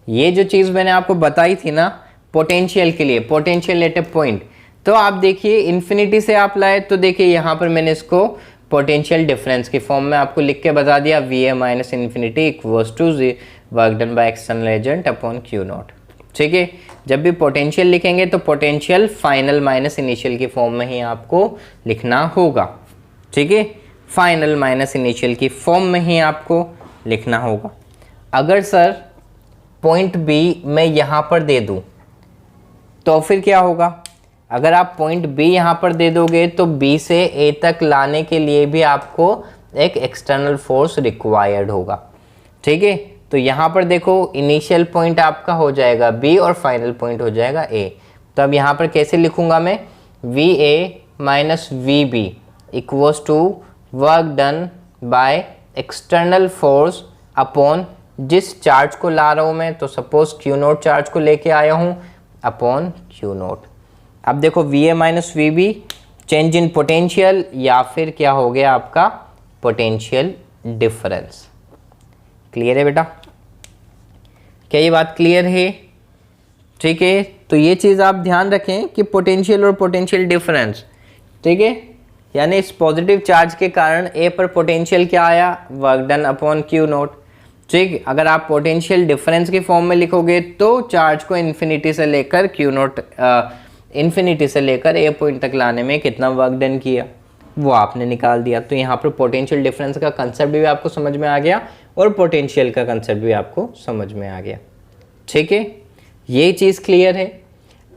ये जो चीज़ मैंने आपको बताई थी ना पोटेंशियल के लिए, पोटेंशियल एट ए पॉइंट, तो आप देखिए इन्फिनिटी से आप लाए, तो देखिए यहाँ पर मैंने इसको पोटेंशियल डिफरेंस की फॉर्म में आपको लिख के बता दिया, V A minus infinity equals to work done by external agent upon Q naught, ठीक है। जब भी पोटेंशियल लिखेंगे तो पोटेंशियल फाइनल माइनस इनिशियल की फॉर्म में ही आपको लिखना होगा, ठीक है, फाइनल माइनस इनिशियल की फॉर्म में ही आपको लिखना होगा। अगर सर पॉइंट बी मैं यहाँ पर दे दूँ तो फिर क्या होगा, अगर आप पॉइंट बी यहाँ पर दे दोगे तो बी से ए तक लाने के लिए भी आपको एक एक्सटर्नल फोर्स रिक्वायर्ड होगा, ठीक है। तो यहाँ पर देखो इनिशियल पॉइंट आपका हो जाएगा बी और फाइनल पॉइंट हो जाएगा ए। तो अब यहाँ पर कैसे लिखूँगा मैं, V A minus V B equals to work done by external force upon जिस चार्ज को ला रहा हूँ मैं, तो सपोज क्यू नोट चार्ज को लेके आया हूँ, अपॉन क्यू नोट। अब देखो V A minus V B change in potential, या फिर क्या हो गया आपका पोटेंशियल डिफरेंस। क्लियर है बेटा, क्या ये बात क्लियर है, ठीक है। तो ये चीज़ आप ध्यान रखें कि पोटेंशियल और पोटेंशियल डिफरेंस, ठीक है, यानी इस पॉजिटिव चार्ज के कारण ए पर पोटेंशियल क्या आया, work done upon Q note, ठीक। अगर आप पोटेंशियल डिफरेंस की फॉर्म में लिखोगे तो चार्ज को इन्फिनिटी से लेकर क्यू नोट इन्फिनिटी से लेकर ए पॉइंट तक लाने में कितना वर्क डन किया, वो आपने निकाल दिया। तो यहाँ पर पोटेंशियल डिफरेंस का कंसेप्ट भी आपको समझ में आ गया और पोटेंशियल का कंसेप्ट भी आपको समझ में आ गया। ठीक है, ये चीज़ क्लियर है।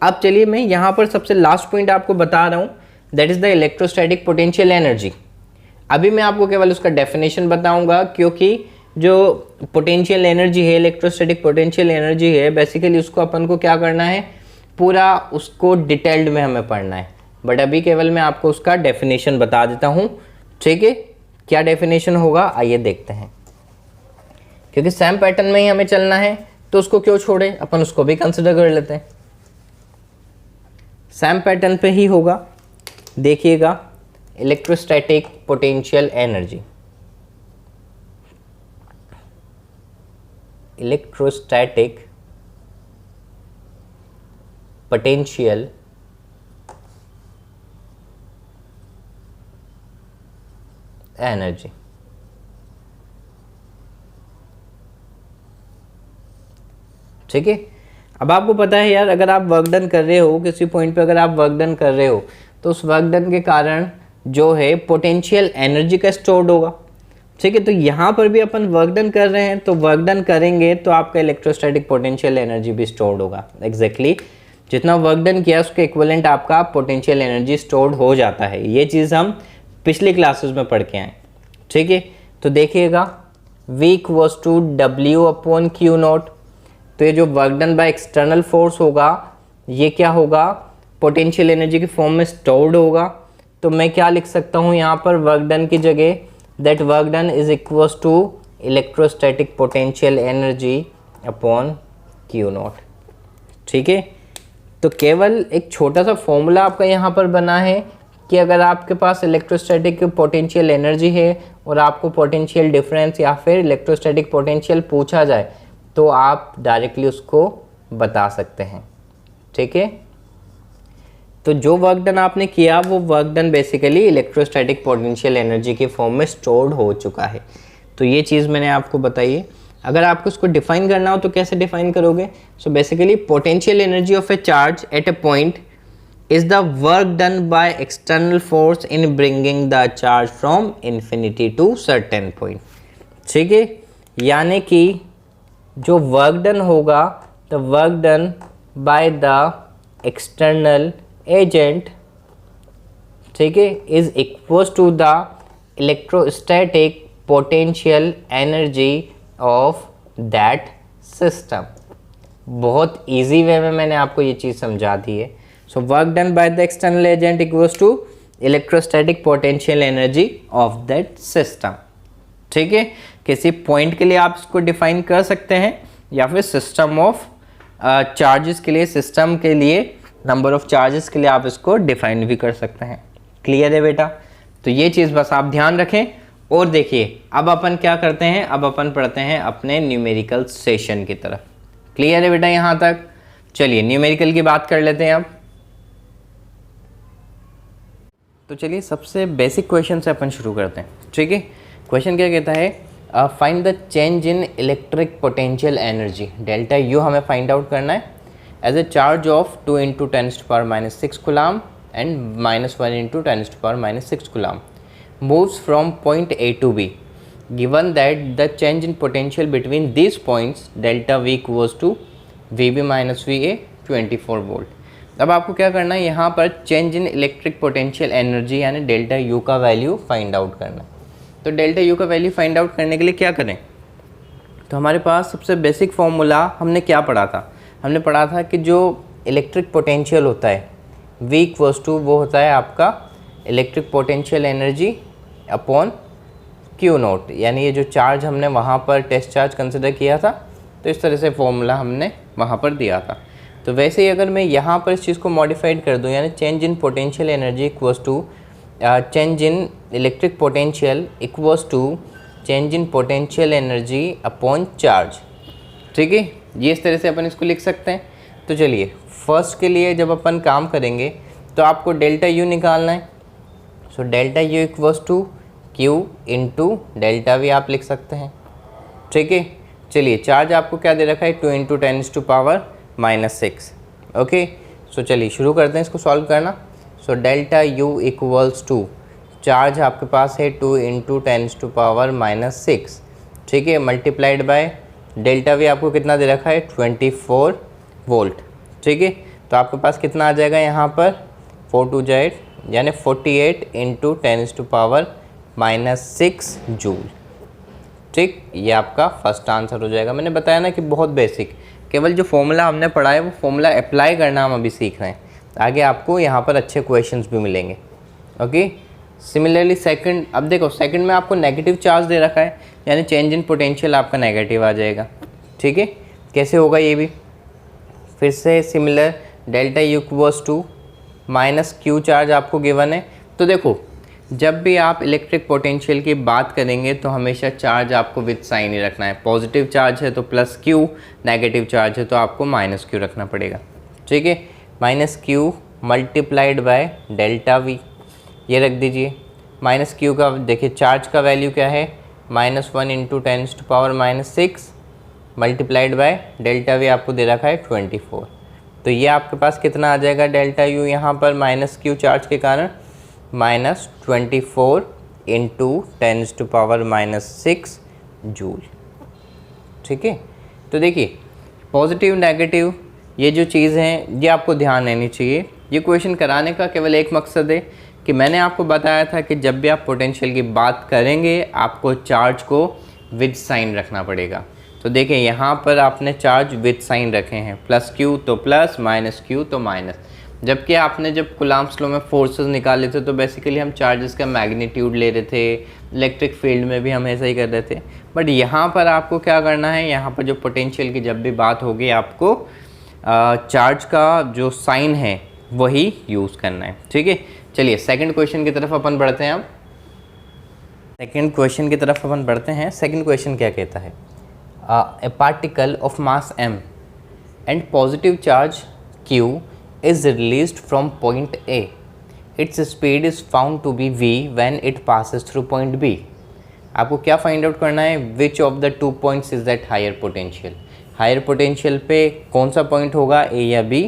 अब चलिए मैं यहाँ पर सबसे लास्ट पॉइंट आपको बता रहा हूँ, that is the electrostatic potential energy. अभी मैं आपको केवल उसका डेफिनेशन बताऊंगा, क्योंकि जो पोटेंशियल एनर्जी है, इलेक्ट्रोस्टैटिक पोटेंशियल एनर्जी है, बेसिकली उसको अपन को क्या करना है, पूरा उसको डिटेल्ड में हमें पढ़ना है। बट अभी केवल मैं आपको उसका डेफिनेशन बता देता हूँ। ठीक है, क्या डेफिनेशन होगा आइए देखते हैं। क्योंकि सेम पैटर्न में ही हमें चलना है तो उसको क्यों छोड़े, अपन उसको भी कंसिडर कर लेते हैं। सेम पैटर्न पे ही होगा, देखिएगा, electrostatic potential energy, electrostatic potential energy. ठीक है, अब आपको पता है यार, अगर आप वर्क डन कर रहे हो किसी पॉइंट पे, अगर आप वर्क डन कर रहे हो तो उस वर्क डन के कारण जो है पोटेंशियल एनर्जी का स्टोर्ड होगा। ठीक है, तो यहाँ पर भी अपन वर्क डन कर रहे हैं, तो वर्क डन करेंगे तो आपका इलेक्ट्रोस्टैटिक पोटेंशियल एनर्जी भी स्टोर्ड होगा। एग्जैक्टली जितना वर्क डन किया उसके इक्विवेलेंट आपका पोटेंशियल एनर्जी स्टोर्ड हो जाता है। ये चीज़ हम पिछली क्लासेस में पढ़ के आए। ठीक है, तो देखिएगा V equals to W upon Q naught. तो ये जो work done by external force होगा ये क्या होगा, पोटेंशियल एनर्जी की फॉर्म में स्टोर्ड होगा। तो मैं क्या लिख सकता हूँ यहाँ पर वर्क डन की जगह, that work done is equals to electrostatic potential energy upon Q naught. ठीक है, तो केवल एक छोटा सा फॉर्मूला आपका यहाँ पर बना है कि अगर आपके पास इलेक्ट्रोस्टैटिक पोटेंशियल एनर्जी है और आपको पोटेंशियल डिफरेंस या फिर इलेक्ट्रोस्टैटिक पोटेंशियल पूछा जाए तो आप डायरेक्टली उसको बता सकते हैं। ठीक है, तो जो वर्क डन आपने किया वो work done basically electrostatic potential energy के फॉर्म में स्टोर्ड हो चुका है। तो ये चीज़ मैंने आपको बताई है। अगर आपको इसको डिफाइन करना हो तो कैसे डिफाइन करोगे, so basically potential energy of A charge at A point is the work done by external force in bringing the charge from infinity to certain point। ठीक है, यानी कि जो वर्क डन होगा, the work done by the external agent, ठीक है, is equals to the electrostatic potential energy of that system। बहुत easy way में मैंने आपको ये चीज़ समझा दी है। So work done by the external agent equals to electrostatic potential energy of that system। ठीक है, किसी पॉइंट के लिए आप इसको डिफाइन कर सकते हैं या फिर सिस्टम ऑफ चार्जेस के लिए, सिस्टम के लिए, नंबर ऑफ चार्जेस के लिए आप इसको डिफाइन भी कर सकते हैं। क्लियर है बेटा, तो ये चीज़ बस आप ध्यान रखें। और देखिए अब अपन क्या करते हैं, अब अपन पढ़ते हैं अपने न्यूमेरिकल सेशन की तरफ। क्लियर है बेटा यहाँ तक, चलिए न्यूमेरिकल की बात कर लेते हैं अब। तो चलिए सबसे बेसिक क्वेश्चन से अपन शुरू करते हैं। ठीक है, क्वेश्चन क्या कहता है, find the change in electric potential energy delta U हमें फाइंड आउट करना है as a charge of 2 × 10⁻⁻6 coulomb and -1 × 10⁻⁻6 coulomb moves from point A to B given that the change in potential between these points delta V equals to VB minus VA 24 volt. अब आपको क्या करना है, यहाँ पर change in electric potential energy यानी delta U का value find out करना है। तो डेल्टा यू का वैल्यू फाइंड आउट करने के लिए क्या करें, तो हमारे पास सबसे बेसिक फॉर्मूला हमने क्या पढ़ा था, हमने पढ़ा था कि जो इलेक्ट्रिक पोटेंशियल होता है V इक्वल्स टू वो होता है आपका electric potential energy upon Q not, यानी ये जो चार्ज हमने वहाँ पर टेस्ट चार्ज कंसिडर किया था तो इस तरह से फॉर्मूला हमने वहाँ पर दिया था। तो वैसे ही अगर मैं यहाँ पर इस चीज़ को मॉडिफाइड कर दूँ, यानी change in potential energy equals to change in electric potential equals to change in potential energy upon charge. ठीक है, ये इस तरह से अपन इसको लिख सकते हैं। तो चलिए फर्स्ट के लिए जब अपन काम करेंगे तो आपको डेल्टा यू निकालना है। So delta U equals to Q into delta V आप लिख सकते हैं। ठीक है, चलिए चार्ज आपको क्या दे रखा है, 2 × 10⁻⁻6। ओके, सो चलिए शुरू करते हैं इसको सॉल्व करना। So delta U equals to charge आपके पास है 2 इंटू 10⁻⁻6, ठीक है, मल्टीप्लाइड बाय डेल्टा वी आपको कितना दे रखा है 24 वोल्ट, ठीक है। तो आपके पास कितना आ जाएगा यहाँ पर 4 2 जा 8 यानी 48 इंटू 10⁻⁻6 जूल, ठीक। ये आपका फर्स्ट आंसर हो जाएगा। मैंने बताया ना कि बहुत बेसिक, केवल जो फॉर्मूला हमने पढ़ा है वो फॉर्मूला अप्लाई करना हम अभी सीख रहे हैं, आगे आपको यहाँ पर अच्छे क्वेश्चंस भी मिलेंगे। ओके, सिमिलरली सेकंड, अब देखो सेकंड में आपको नेगेटिव चार्ज दे रखा है, यानी चेंज इन पोटेंशियल आपका नेगेटिव आ जाएगा, ठीक है। कैसे होगा ये भी, फिर से similar, delta U equals to minus Q charge आपको गिवन है। तो देखो जब भी आप इलेक्ट्रिक पोटेंशियल की बात करेंगे तो हमेशा चार्ज आपको विद साइन ही रखना है। पॉजिटिव चार्ज है तो प्लस क्यू, नेगेटिव चार्ज है तो आपको माइनस क्यू रखना पड़ेगा, ठीक है। Minus Q multiplied by delta V, ये रख दीजिए। माइनस क्यू का देखिए चार्ज का वैल्यू क्या है -1 into 10⁻⁻6 multiplied by delta we आपको दे रखा है 24। तो ये आपके पास कितना आ जाएगा डेल्टा यू यहाँ पर माइनस क्यू चार्ज के कारण -24 इंटू 10⁻⁻6 जूल, ठीक है। तो देखिए पॉजिटिव नेगेटिव ये जो चीज़ हैं ये आपको ध्यान रहनी चाहिए। ये क्वेश्चन कराने का केवल एक मकसद है कि मैंने आपको बताया था कि जब भी आप पोटेंशियल की बात करेंगे आपको चार्ज को विद साइन रखना पड़ेगा। तो देखिए यहाँ पर आपने चार्ज विद साइन रखे हैं, प्लस क्यू तो प्लस, माइनस क्यू तो माइनस। जबकि आपने जब कूलम्ब्स लॉ में फोर्सेस निकाले थे तो बेसिकली हम चार्जेस का मैग्नीट्यूड ले रहे थे, इलेक्ट्रिक फील्ड में भी हम ऐसा ही कर रहे थे। बट यहाँ पर आपको क्या करना है, यहाँ पर जो पोटेंशियल की जब भी बात होगी आपको चार्ज का जो साइन है वही यूज़ करना है, ठीक है। चलिए सेकंड क्वेश्चन की तरफ अपन बढ़ते हैं। अब सेकंड क्वेश्चन की तरफ अपन बढ़ते हैं। सेकंड क्वेश्चन क्या कहता है, ए particle of mass m and positive charge q is released from point A. Its speed is found to be v when it passes through point B. आपको क्या फाइंड आउट करना है, which of the two points is that higher potential. Higher potential पे कौन सा point होगा, A या B,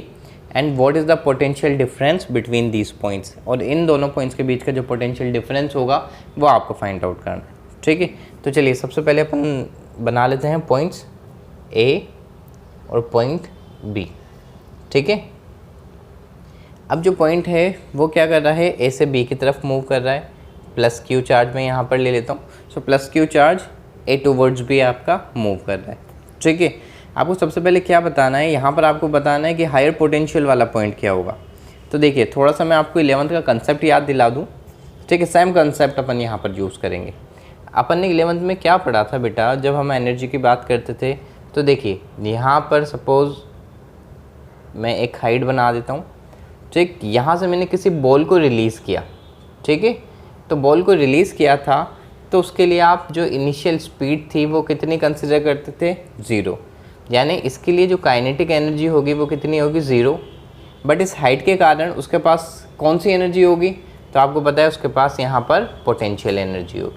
and what is the potential difference between these points, और इन दोनों पॉइंट्स के बीच का जो पोटेंशियल डिफरेंस होगा वो आपको फाइंड आउट करना है, ठीक है। तो चलिए सबसे पहले अपन बना लेते हैं पॉइंट्स A और पॉइंट B, ठीक है। अब जो पॉइंट है वो क्या कर रहा है, ए से बी की तरफ मूव कर रहा है, प्लस क्यू चार्ज मैं यहाँ पर ले लेता हूँ। सो प्लस क्यू चार्ज ए टूवर्ड्स बी आपका मूव कर रहा है, ठीक है। आपको सबसे पहले क्या बताना है, यहाँ पर आपको बताना है कि हायर पोटेंशियल वाला पॉइंट क्या होगा। तो देखिए थोड़ा सा मैं आपको 11th का कंसेप्ट याद दिला दूँ, ठीक है। सेम कंसेप्ट अपन यहाँ पर यूज़ करेंगे। अपन ने 11th में क्या पढ़ा था बेटा, जब हम एनर्जी की बात करते थे तो देखिए यहाँ पर सपोज़ मैं एक हाइट बना देता हूँ, ठीक। यहाँ से मैंने किसी बॉल को रिलीज़ किया, ठीक है। तो बॉल को रिलीज़ किया था तो उसके लिए आप जो इनिशियल स्पीड थी वो कितनी कंसिडर करते थे, 0, यानी इसके लिए जो काइनेटिक एनर्जी होगी वो कितनी होगी, 0। बट इस हाइट के कारण उसके पास कौन सी एनर्जी होगी, तो आपको पता है उसके पास यहाँ पर पोटेंशियल एनर्जी होगी।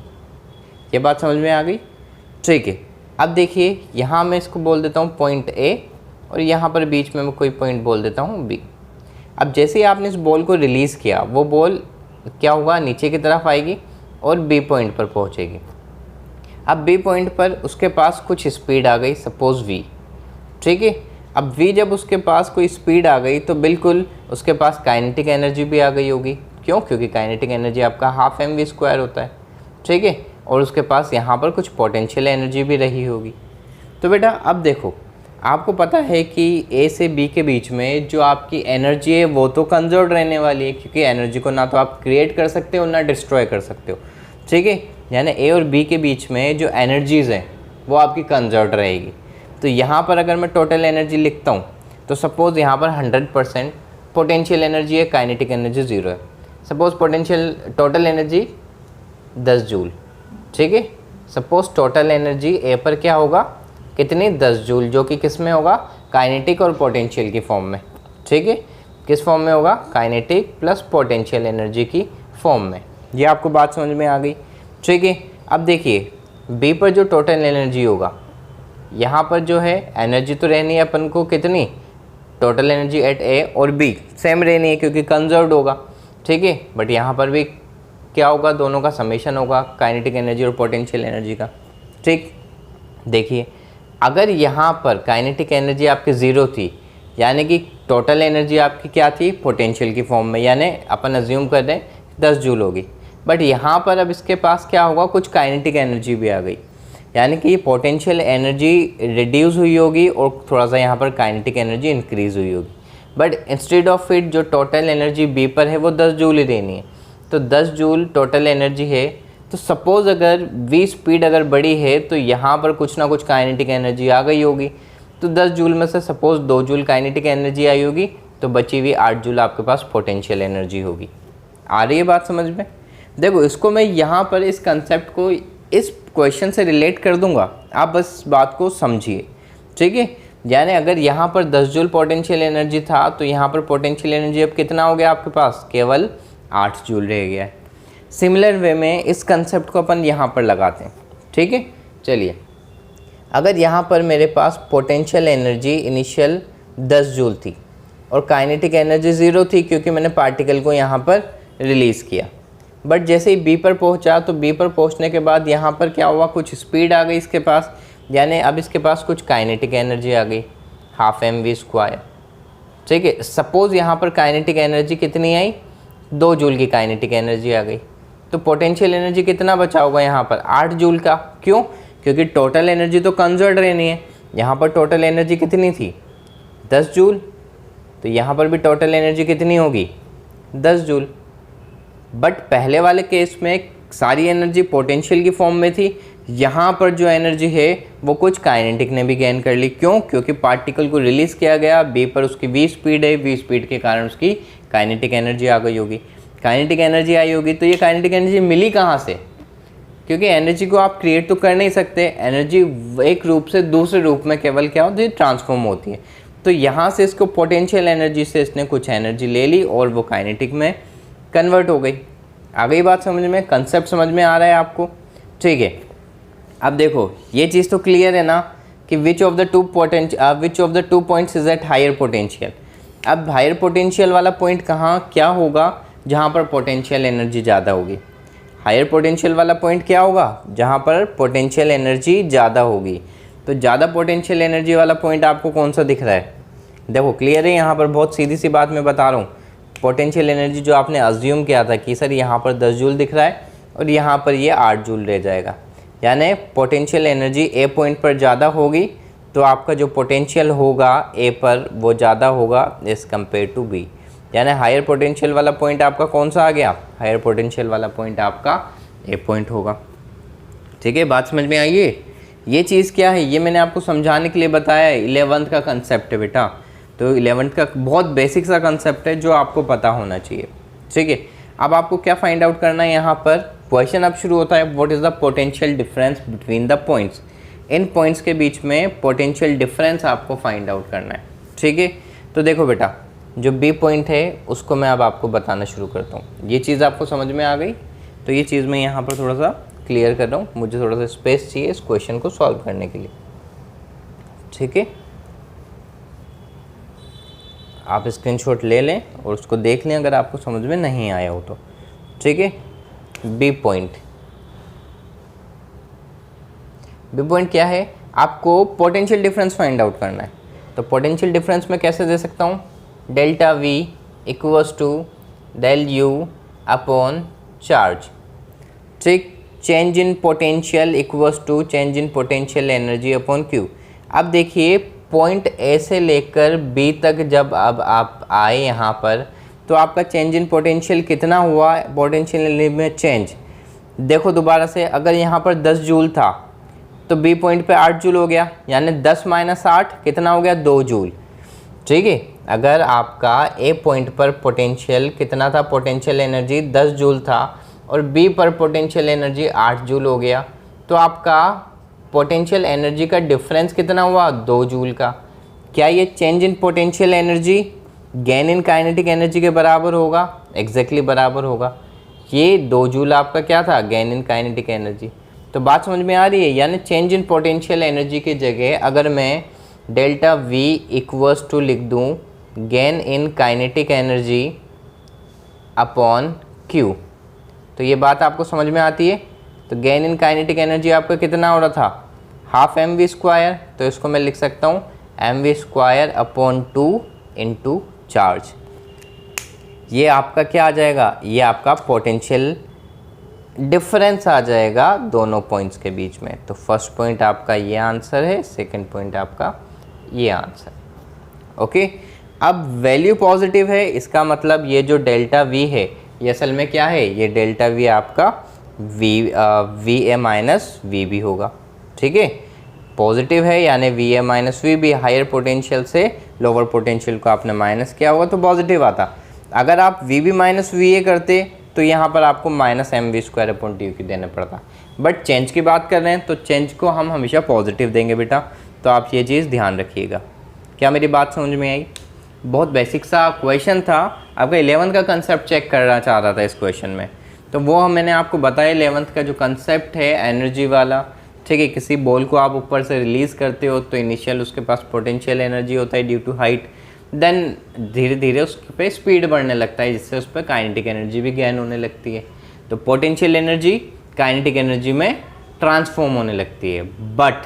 ये बात समझ में आ गई, ठीक है। अब देखिए यहाँ मैं इसको बोल देता हूँ पॉइंट A और यहाँ पर बीच में मैं कोई पॉइंट बोल देता हूँ B। अब जैसे ही आपने इस बॉल को रिलीज़ किया वो बॉल क्या होगा, नीचे की तरफ आएगी और B पॉइंट पर पहुँचेगी। अब B पॉइंट पर उसके पास कुछ स्पीड आ गई, सपोज़ v, ठीक है। अब v जब उसके पास कोई स्पीड आ गई तो बिल्कुल उसके पास काइनेटिक एनर्जी भी आ गई होगी, क्यों, क्योंकि काइनेटिक एनर्जी आपका ½ mv² होता है, ठीक है। और उसके पास यहाँ पर कुछ पोटेंशियल एनर्जी भी रही होगी। तो बेटा अब देखो आपको पता है कि A से B के बीच में जो आपकी एनर्जी है वो तो कंजर्व रहने वाली है, क्योंकि एनर्जी को ना तो आप क्रिएट कर सकते हो ना डिस्ट्रॉय कर सकते हो, ठीक है। यानी A और B के बीच में जो एनर्जीज़ हैं वो आपकी कंजर्व रहेगी। तो यहाँ पर अगर मैं टोटल एनर्जी लिखता हूँ तो सपोज़ यहाँ पर 100% पोटेंशियल एनर्जी है, काइनेटिक एनर्जी 0 है। Suppose potential total energy 10 joule, ठीक है। सपोज़ टोटल एनर्जी A पर क्या होगा, कितनी, 10 जूल, जो कि किस में होगा, काइनेटिक और पोटेंशियल की फॉर्म में, ठीक है। किस फॉर्म में होगा, काइनेटिक प्लस पोटेंशियल एनर्जी की फॉर्म में। ये आपको बात समझ में आ गई, ठीक है। अब देखिए B पर जो टोटल एनर्जी होगा, यहाँ पर जो है एनर्जी तो रहनी है अपन को कितनी, टोटल एनर्जी एट A और B सेम रहनी है क्योंकि कंजर्व्ड होगा, ठीक है। बट यहाँ पर भी क्या होगा, दोनों का समेशन होगा, काइनेटिक एनर्जी और पोटेंशियल एनर्जी का। ठीक, देखिए अगर यहाँ पर काइनेटिक एनर्जी आपकी ज़ीरो थी, यानी कि टोटल एनर्जी आपकी क्या थी, पोटेंशियल की फॉर्म में, यानी अपन अज्यूम कर रहे हैं 10 जूल होगी। बट यहाँ पर अब इसके पास क्या होगा, कुछ काइनेटिक एनर्जी भी आ गई, यानी कि पोटेंशियल एनर्जी रिड्यूस हुई होगी और थोड़ा सा यहाँ पर काइनेटिक एनर्जी इंक्रीज़ हुई होगी। बट इंस्टेड ऑफ इट जो टोटल एनर्जी बी पर है वो 10 जूल ही देनी है, तो 10 जूल टोटल एनर्जी है। तो सपोज़ अगर v स्पीड अगर बड़ी है तो यहाँ पर कुछ ना कुछ काइनेटिक एनर्जी आ गई होगी। तो 10 जूल में से सपोज़ 2 जूल काइनेटिक एनर्जी आई होगी, तो बची हुई 8 जूल आपके पास पोटेंशियल एनर्जी होगी। आ रही है बात समझ में? देखो इसको मैं यहाँ पर इस कंसेप्ट को इस क्वेश्चन से रिलेट कर दूंगा, आप बस बात को समझिए, ठीक है। यानी अगर यहाँ पर 10 जूल पोटेंशियल एनर्जी था तो यहाँ पर पोटेंशियल एनर्जी अब कितना हो गया आपके पास, केवल 8 जूल रह गया है। सिमिलर वे में इस कंसेप्ट को अपन यहाँ पर लगाते हैं, ठीक है। चलिए अगर यहाँ पर मेरे पास पोटेंशियल एनर्जी इनिशियल 10 जूल थी और काइनेटिक एनर्जी 0 थी क्योंकि मैंने पार्टिकल को यहाँ पर रिलीज़ किया, बट जैसे ही बी पर पहुँचा तो बी पर पहुँचने के बाद यहाँ पर क्या हुआ, कुछ स्पीड आ गई इसके पास, यानी अब इसके पास कुछ काइनेटिक एनर्जी आ गई, 12mv²। ठीक है, सपोज़ यहाँ पर काइनेटिक एनर्जी कितनी आई, 2 जूल की काइनेटिक एनर्जी आ गई, तो पोटेंशियल एनर्जी कितना बचा होगा यहाँ पर, 8 जूल का। क्यों? क्योंकि टोटल एनर्जी तो कंजर्व रहनी है। यहाँ पर टोटल एनर्जी कितनी थी, 10 जूल, तो यहाँ पर भी टोटल एनर्जी कितनी होगी, 10 जूल। बट पहले वाले केस में सारी एनर्जी पोटेंशियल की फॉर्म में थी, यहाँ पर जो एनर्जी है वो कुछ काइनेटिक ने भी गेन कर ली। क्यों? क्योंकि पार्टिकल को रिलीज़ किया गया, बी पर उसकी v स्पीड है, v स्पीड के कारण उसकी काइनेटिक एनर्जी आ गई होगी। काइनेटिक एनर्जी आई होगी तो ये काइनेटिक एनर्जी मिली कहाँ से, क्योंकि एनर्जी को आप क्रिएट तो कर नहीं सकते, एनर्जी एक रूप से दूसरे रूप में केवल क्या होती है, ट्रांसफॉर्म होती है। तो यहाँ से इसको पोटेंशियल एनर्जी से इसने कुछ एनर्जी ले ली और वो काइनेटिक में कन्वर्ट हो गई। आ गई बात समझ में, कंसेप्ट समझ में आ रहा है आपको? ठीक है, अब देखो ये चीज़ तो क्लियर है ना कि which of the two points is at higher potential. अब हायर पोटेंशियल वाला पॉइंट कहाँ क्या होगा, जहाँ पर पोटेंशियल एनर्जी ज़्यादा होगी। हायर पोटेंशियल वाला पॉइंट क्या होगा, जहाँ पर पोटेंशियल एनर्जी ज़्यादा होगी। तो ज़्यादा पोटेंशियल एनर्जी वाला पॉइंट आपको कौन सा दिख रहा है? देखो क्लियर है, यहाँ पर बहुत सीधी सी बात मैं बता रहा हूँ। पोटेंशियल एनर्जी जो आपने अज्यूम किया था कि सर यहाँ पर 10 जूल दिख रहा है और यहाँ पर ये 8 जूल रह जाएगा, यानी पोटेंशियल एनर्जी ए पॉइंट पर ज़्यादा होगी तो आपका जो पोटेंशियल होगा ए पर वो ज़्यादा होगा एज़ कम्पेयर टू बी। यानी हायर पोटेंशियल वाला पॉइंट आपका कौन सा आ गया, हायर पोटेंशियल वाला पॉइंट आपका ए पॉइंट होगा। ठीक है, बात समझ में आई है? ये चीज़ क्या है, ये मैंने आपको समझाने के लिए बताया है, 11th का कंसेप्ट है बेटा। तो 11th का बहुत बेसिक सा कंसेप्ट है जो आपको पता होना चाहिए। ठीक है, अब आपको क्या फाइंड आउट करना है, यहाँ पर क्वेश्चन अब शुरू होता है, what is the potential difference between the points. In points के बीच में पोटेंशियल डिफरेंस आपको फाइंड आउट करना है। ठीक है, तो देखो बेटा जो बी पॉइंट है उसको मैं अब आपको बताना शुरू करता हूँ। ये चीज़ आपको समझ में आ गई, तो ये चीज़ मैं यहाँ पर थोड़ा सा क्लियर कर रहा हूँ, मुझे थोड़ा सा स्पेस चाहिए इस क्वेश्चन को सॉल्व करने के लिए। ठीक है, आप स्क्रीनशॉट ले लें और उसको देख लें अगर आपको समझ में नहीं आया हो तो। ठीक है, बी पॉइंट क्या है, आपको पोटेंशियल डिफरेंस फाइंड आउट करना है। तो पोटेंशियल डिफरेंस मैं कैसे दे सकता हूँ, delta V equals to del U upon charge. ठीक, change in potential equals to change in potential energy upon Q. अब देखिए पॉइंट ए से लेकर बी तक जब अब आप आए यहाँ पर तो आपका चेंज इन पोटेंशियल कितना हुआ, पोटेंशियल एनर्जी में चेंज। देखो दोबारा से, अगर यहाँ पर 10 जूल था तो बी पॉइंट पे 8 जूल हो गया, यानी 10 - 8 कितना हो गया, 2 जूल। ठीक है, अगर आपका ए पॉइंट पर पोटेंशियल कितना था, पोटेंशियल एनर्जी 10 जूल था और बी पर पोटेंशियल एनर्जी 8 जूल हो गया, तो आपका पोटेंशियल एनर्जी का डिफरेंस कितना हुआ, 2 जूल का। क्या ये change in potential energy gain in kinetic energy के बराबर होगा? एग्जैक्टली बराबर होगा। ये 2 जूल आपका क्या था, गेन इन काइनेटिक एनर्जी। तो बात समझ में आ रही है, यानी चेंज इन पोटेंशियल एनर्जी की जगह अगर मैं डेल्टा वी इक्वल्स टू लिख दूँ gain in kinetic energy upon Q, तो ये बात आपको समझ में आती है। तो गेन इन काइनेटिक एनर्जी आपका कितना हो रहा था, हाफ एम वी स्क्वायर, तो इसको मैं लिख सकता हूँ M V square upon 2 into charge. ये आपका क्या आ जाएगा, ये आपका पोटेंशियल डिफरेंस आ जाएगा दोनों पॉइंट्स के बीच में। तो फर्स्ट पॉइंट आपका ये आंसर है, सेकंड पॉइंट आपका ये आंसर। ओके, अब वैल्यू पॉजिटिव है, इसका मतलब ये जो डेल्टा वी है ये असल में क्या है, ये डेल्टा वी आपका V A minus V B होगा। ठीक है, पॉजिटिव है यानी V A minus V B, higher potential से लोअर पोटेंशियल को आपने माइनस किया होगा तो पॉजिटिव आता। अगर आप V B minus V A करते तो यहाँ पर आपको minus M V square upon T Q देना पड़ता। बट चेंज की बात कर रहे हैं तो चेंज को हम हमेशा पॉजिटिव देंगे बेटा, तो आप ये चीज़ ध्यान रखिएगा। क्या मेरी बात समझ में आई? बहुत बेसिक सा क्वेश्चन था, आपका 11th का कंसेप्ट चेक करना चाह रहा था इस क्वेश्चन में, तो वो मैंने आपको बताया 11th का जो कंसेप्ट है एनर्जी वाला। ठीक है, किसी बॉल को आप ऊपर से रिलीज़ करते हो तो इनिशियल उसके पास पोटेंशियल एनर्जी होता है ड्यू टू हाइट, देन धीरे धीरे उस पर स्पीड बढ़ने लगता है जिससे उस पर काइनेटिक एनर्जी भी गेन होने लगती है। तो पोटेंशियल एनर्जी काइनेटिक एनर्जी में ट्रांसफॉर्म होने लगती है, बट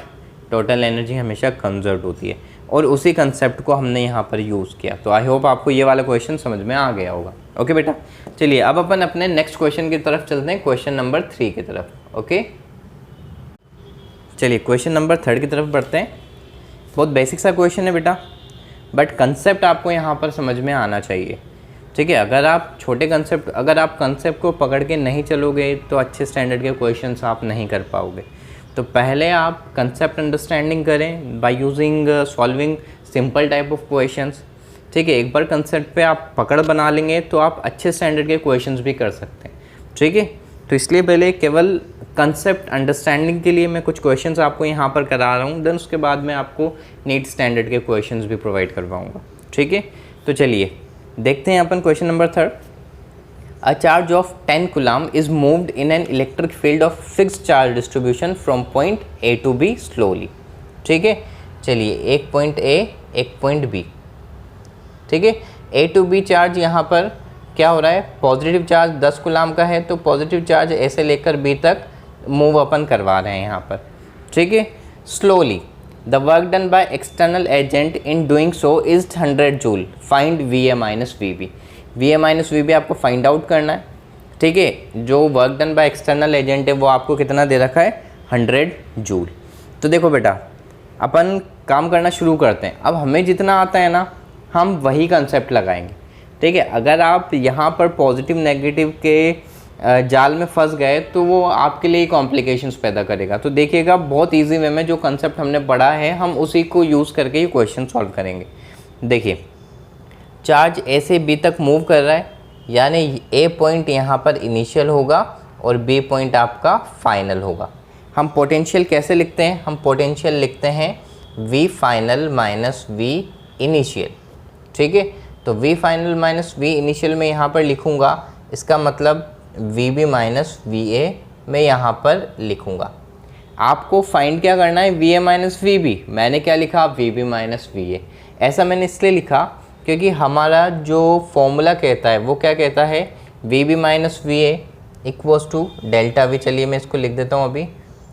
टोटल एनर्जी हमेशा कंजर्व होती है, और उसी कंसेप्ट को हमने यहाँ पर यूज़ किया। तो आई होप आपको ये वाला क्वेश्चन समझ में आ गया होगा। ओके बेटा, चलिए अब अपन अपने नेक्स्ट क्वेश्चन की तरफ चलते हैं, क्वेश्चन नंबर 3 की तरफ। ओके, चलिए क्वेश्चन नंबर 3 की तरफ बढ़ते हैं। बहुत बेसिक सा क्वेश्चन है बेटा, बट कंसेप्ट आपको यहाँ पर समझ में आना चाहिए। ठीक है, अगर आप कंसेप्ट को पकड़ के नहीं चलोगे तो अच्छे स्टैंडर्ड के क्वेश्चंस आप नहीं कर पाओगे। तो पहले आप कंसेप्ट अंडरस्टैंडिंग करें by using solving simple type of questions. ठीक है, एक बार कंसेप्ट पे आप पकड़ बना लेंगे तो आप अच्छे स्टैंडर्ड के क्वेश्चंस भी कर सकते हैं। ठीक है, तो इसलिए पहले केवल कंसेप्ट अंडरस्टैंडिंग के लिए मैं कुछ क्वेश्चंस आपको यहाँ पर करा रहा हूँ, देन उसके बाद मैं आपको नीट स्टैंडर्ड के क्वेश्चंस भी प्रोवाइड करवाऊँगा। ठीक है, तो चलिए देखते हैं अपन question number 3। A charge of 10 coulomb is moved in an electric field of fixed charge distribution from point A to B slowly। ठीक है, चलिए एक पॉइंट A एक पॉइंट B। ठीक है, A to B चार्ज यहाँ पर क्या हो रहा है, पॉजिटिव चार्ज 10 कूलम्ब का है, तो पॉजिटिव चार्ज A से लेकर B तक मूव अपन करवा रहे हैं यहाँ पर। ठीक है, slowly the work done by external agent in doing so is 100 joule, find V A minus V B. V A minus V B आपको फाइंड आउट करना है। ठीक है, जो work done by external agent है वो आपको कितना दे रखा है, 100 जूल। तो देखो बेटा, अपन काम करना शुरू करते हैं। अब हमें जितना आता है ना हम वही कंसेप्ट लगाएंगे। ठीक है, अगर आप यहाँ पर पॉजिटिव नेगेटिव के जाल में फंस गए तो वो आपके लिए कॉम्प्लिकेशंस पैदा करेगा। तो देखिएगा, बहुत इजी वे में जो कंसेप्ट हमने पढ़ा है हम उसी को यूज़ करके ये क्वेश्चन सॉल्व करेंगे। देखिए, चार्ज ए से बी तक मूव कर रहा है, यानी ए पॉइंट यहाँ पर इनिशियल होगा और बी पॉइंट आपका फाइनल होगा। हम पोटेंशियल कैसे लिखते हैं, हम पोटेंशियल लिखते हैं V final minus V initial. ठीक है, तो V final minus V initial में यहाँ पर लिखूँगा, इसका मतलब V B minus V A मैं यहाँ पर लिखूँगा। आपको फाइंड क्या करना है, V A minus V B. मैंने क्या लिखा, V B minus V A. ऐसा मैंने इसलिए लिखा क्योंकि हमारा जो फॉर्मूला कहता है वो क्या कहता है, V B minus V A equals to delta V. चलिए मैं इसको लिख देता हूँ अभी,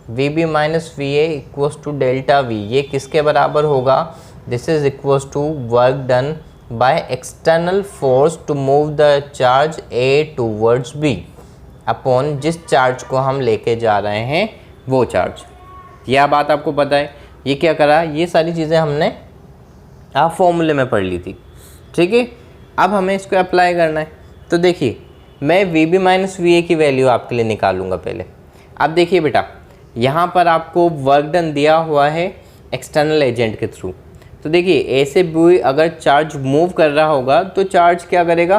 V B minus V A equals to delta V. ये किसके बराबर होगा, this is equals to work done by external force to move the charge A towards B upon जिस चार्ज को हम लेके जा रहे हैं वो चार्ज। यह बात आपको पता है। ये क्या करा, ये सारी चीज़ें हमने आप फॉर्मूले में पढ़ ली थी। ठीक है, अब हमें इसको अप्लाई करना है। तो देखिए, मैं V B minus V A की वैल्यू आपके लिए निकालूंगा पहले। अब देखिए बेटा, यहाँ पर आपको वर्क डन दिया हुआ है एक्सटर्नल एजेंट के थ्रू। तो देखिए, ए से बी अगर चार्ज मूव कर रहा होगा तो चार्ज क्या करेगा,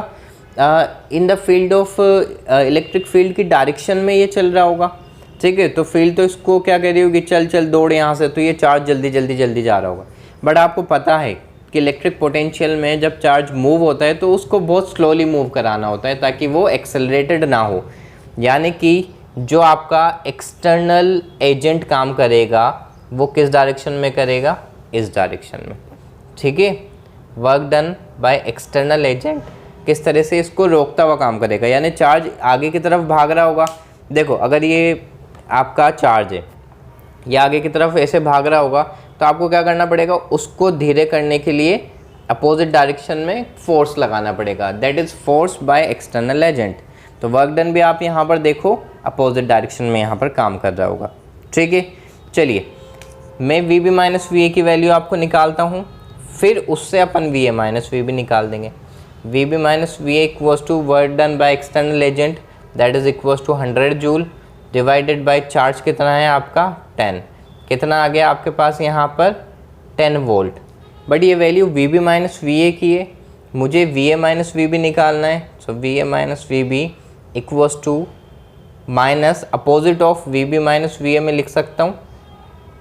in the field of electric field की डायरेक्शन में ये चल रहा होगा। ठीक है, तो फील्ड तो इसको क्या कह रही होगी, चल चल दौड़ यहाँ से, तो ये चार्ज जल्दी जल्दी जल्दी जा रहा होगा। बट आपको पता है कि इलेक्ट्रिक पोटेंशियल में जब चार्ज मूव होता है तो उसको बहुत स्लोली मूव कराना होता है ताकि वो एक्सेलरेटेड ना हो। यानी कि जो आपका एक्सटर्नल एजेंट काम करेगा वो किस डायरेक्शन में करेगा, इस डायरेक्शन में। ठीक है, work done by external agent किस तरह से इसको रोकता हुआ काम करेगा, यानी चार्ज आगे की तरफ भाग रहा होगा। देखो अगर ये आपका चार्ज है, ये आगे की तरफ ऐसे भाग रहा होगा, तो आपको क्या करना पड़ेगा, उसको धीरे करने के लिए अपोजिट डायरेक्शन में फोर्स लगाना पड़ेगा, that is force by external agent. तो वर्क डन भी आप यहाँ पर देखो अपोजिट डायरेक्शन में यहाँ पर काम कर रहा होगा। ठीक है, चलिए मैं V B minus V A की वैल्यू आपको निकालता हूँ, फिर उससे अपन V A minus V B निकाल देंगे। V B minus V A equals to work done by external agent, that is equals to 100 joule divided by charge कितना है आपका 10, कितना आ गया आपके पास यहाँ पर 10 वोल्ट। बट ये value V B minus V A की है, मुझे V A minus V B निकालना है। So V A minus V B equals to minus opposite of V B minus V A में लिख सकता हूँ।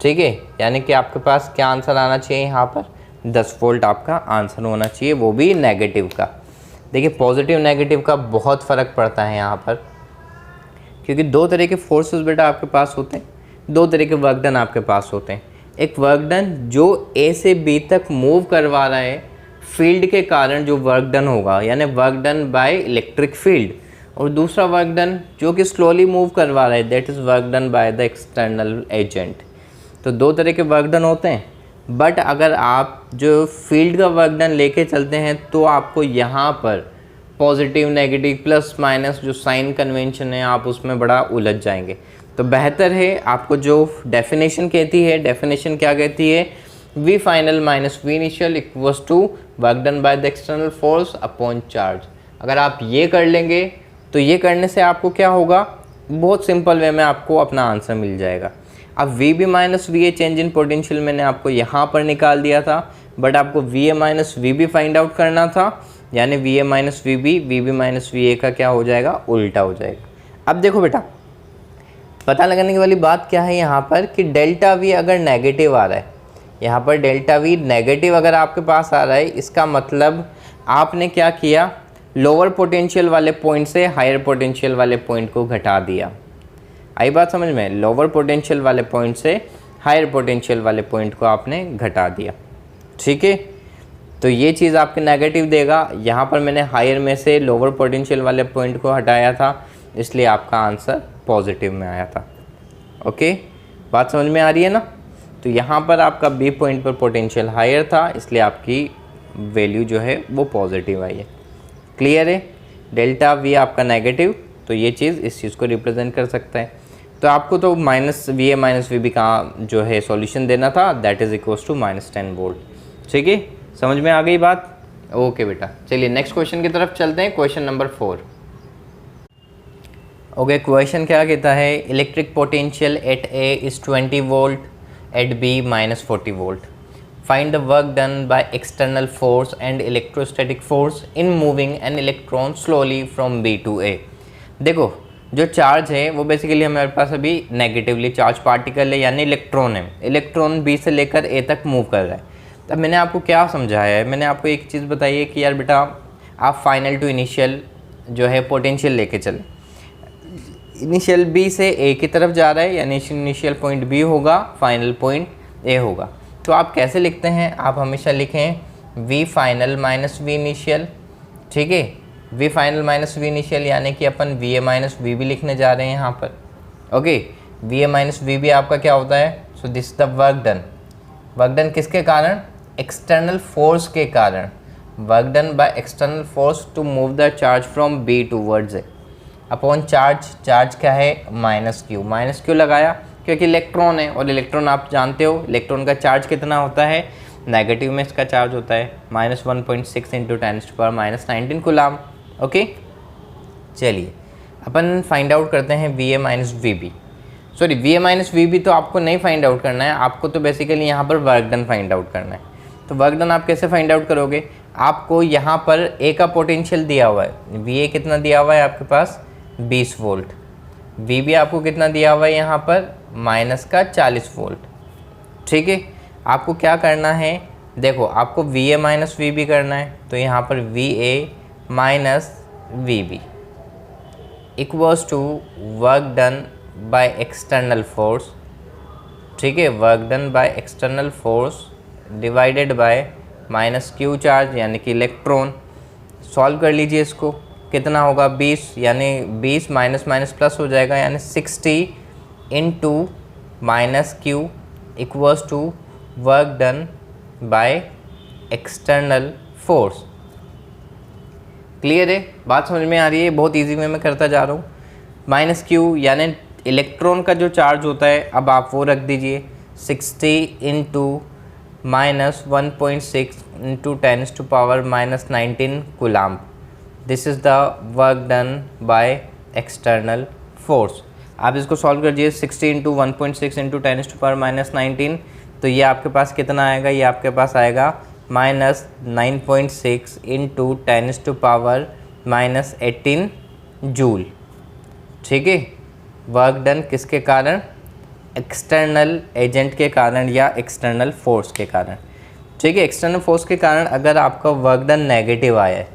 ठीक है, यानी कि आपके पास क्या आंसर आना चाहिए यहाँ पर 10 वोल्ट आपका आंसर होना चाहिए, वो भी नेगेटिव का। देखिए पॉजिटिव नेगेटिव का बहुत फ़र्क पड़ता है यहाँ पर, क्योंकि दो तरह के फोर्सेस बेटा आपके पास होते हैं, दो तरह के वर्क डन आपके पास होते हैं। एक वर्क डन जो ए से बी तक मूव करवा रहा है फील्ड के कारण जो वर्क डन होगा, यानी work done by electric field, और दूसरा वर्क डन जो कि स्लोली मूव करवा रहा है, that is work done by the external agent. तो दो तरह के वर्क डन होते हैं, बट अगर आप जो फील्ड का वर्क डन लेके चलते हैं तो आपको यहाँ पर पॉजिटिव नेगेटिव प्लस माइनस जो साइन कन्वेंशन है आप उसमें बड़ा उलझ जाएंगे। तो बेहतर है आपको जो डेफिनेशन कहती है, डेफिनेशन क्या कहती है, V final minus V initial equals to work done by the external force upon charge. अगर आप ये कर लेंगे तो ये करने से आपको क्या होगा, बहुत सिंपल वे में आपको अपना आंसर मिल जाएगा। अब V B minus V A change in potential मैंने आपको यहाँ पर निकाल दिया था, बट आपको V A minus V B find out करना था, यानी V A minus V B minus V A का क्या हो जाएगा, उल्टा हो जाएगा। अब देखो बेटा पता लगाने की वाली बात क्या है यहाँ पर कि डेल्टा वी अगर नेगेटिव आ रहा है, यहाँ पर डेल्टा वी नेगेटिव अगर आपके पास आ रहा है, इसका मतलब आपने क्या किया, लोअर पोटेंशियल वाले पॉइंट से हायर पोटेंशियल वाले पॉइंट को घटा दिया। आई बात समझ में, लोअर पोटेंशियल वाले पॉइंट से हायर पोटेंशियल वाले पॉइंट को आपने घटा दिया। ठीक है, तो ये चीज़ आपके नेगेटिव देगा। यहाँ पर मैंने हायर में से लोअर पोटेंशियल वाले पॉइंट को हटाया था, इसलिए आपका आंसर पॉजिटिव में आया था। ओके, बात समझ में आ रही है ना। तो यहाँ पर आपका बी पॉइंट पर पोटेंशियल हायर था, इसलिए आपकी वैल्यू जो है वो पॉजिटिव आई है। क्लियर है, डेल्टा वी आपका नेगेटिव, तो ये चीज़ इस चीज़ को रिप्रेजेंट कर सकता है। तो आपको तो minus V A minus V B का जो है सॉल्यूशन देना था, that is equals to -10 volt. ठीक है, समझ में आ गई बात। ओके बेटा, चलिए नेक्स्ट क्वेश्चन की तरफ चलते हैं, क्वेश्चन नंबर 4। ओके, क्वेश्चन क्या कहता है, electric potential at A is 20 volt, at B -40 volt. Find the work done by external force and electrostatic force in moving an electron slowly from B to A. देखो जो charge है वो basically हमारे पास अभी negatively charge particle है, यानी electron है, electron B से लेकर ए तक मूव कर रहा है। तब मैंने आपको क्या समझाया है, मैंने आपको एक चीज़ बताई है कि यार बेटा आप फाइनल टू इनिशियल जो है पोटेंशियल लेके चलें। इनिशियल बी से ए की तरफ जा रहा है, यानी इनिशियल पॉइंट बी होगा, फाइनल पॉइंट ए होगा। तो आप कैसे लिखते हैं, आप हमेशा लिखें V final minus V initial. ठीक है, V final minus V initial, यानी कि अपन V A minus V B लिखने जा रहे हैं यहाँ पर। Okay, V A minus V B आपका क्या होता है, so this the work done. Work done किसके कारण, एक्सटर्नल फोर्स के कारण, work done by external force to move the charge from B towards A upon charge. Charge क्या है, माइनस क्यू लगाया क्योंकि इलेक्ट्रॉन है, और इलेक्ट्रॉन आप जानते हो इलेक्ट्रॉन का चार्ज कितना होता है, नेगेटिव में इसका चार्ज होता है -1.6 इंटू 10⁻⁻19 कूलाम। ओके, चलिए अपन फाइंड आउट करते हैं V A minus V B. Sorry, V A minus V B तो आपको नहीं फाइंड आउट करना है, आपको तो बेसिकली यहाँ पर वर्क डन फाइंड आउट करना है। तो वर्क डन आप कैसे फाइंड आउट करोगे, आपको यहाँ पर ए का पोटेंशियल दिया हुआ है, वी ए कितना दिया हुआ है आपके पास 20 वोल्ट, वी बी आपको कितना दिया हुआ है यहाँ पर -40 वोल्ट। ठीक है, आपको क्या करना है, देखो आपको V A minus V B करना है, तो यहाँ पर V A minus V B equals to work done by external force. ठीक है, work done by external force divided by -q charge, यानी कि इलेक्ट्रॉन। सॉल्व कर लीजिए इसको, कितना होगा 20, यानी 20 माइनस माइनस प्लस हो जाएगा, यानी 60 into minus Q equals to work done by external force. Clear है, बात समझ में आ रही है? बहुत इजी वे में करता जा रहा हूँ। माइनस क्यू यानी इलेक्ट्रॉन का जो चार्ज होता है, अब आप वो रख दीजिए 60 into minus 1.6 into 10⁻⁻19 coulomb. This is the work done by external force. आप इसको सॉल्व कर दीजिए 60 इंटू 1.6 इंटू 10⁻⁻19, तो ये आपके पास कितना आएगा? ये आपके पास आएगा माइनस 9.6 इंटू 10⁻⁻18 जूल। ठीक है, वर्क डन किसके कारण? एक्सटर्नल एजेंट के कारण या एक्सटर्नल फोर्स के कारण। ठीक है, एक्सटर्नल फोर्स के कारण अगर आपका वर्क डन नेगेटिव आया है,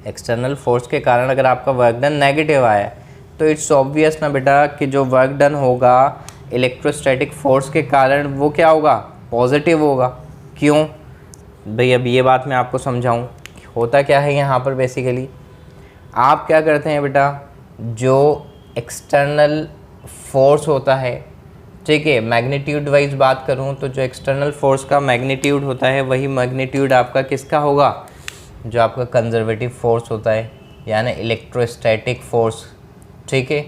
एक्सटर्नल फोर्स के कारण अगर आपका वर्क डन नेगेटिव आया है, तो इट्स ऑब्वियस ना बेटा कि जो वर्क डन होगा इलेक्ट्रोस्टैटिक फोर्स के कारण वो क्या होगा? पॉजिटिव होगा। क्यों भाई? अब ये बात मैं आपको समझाऊं। होता क्या है यहाँ पर, बेसिकली आप क्या करते हैं बेटा, जो एक्सटर्नल फोर्स होता है, ठीक है, मैग्नीट्यूड वाइज बात करूँ तो जो एक्सटर्नल फोर्स का मैग्नीट्यूड होता है वही मैग्नीट्यूड आपका किसका होगा? जो आपका कंजर्वेटिव फोर्स होता है, यानी इलेक्ट्रोस्टैटिक फोर्स। ठीक है,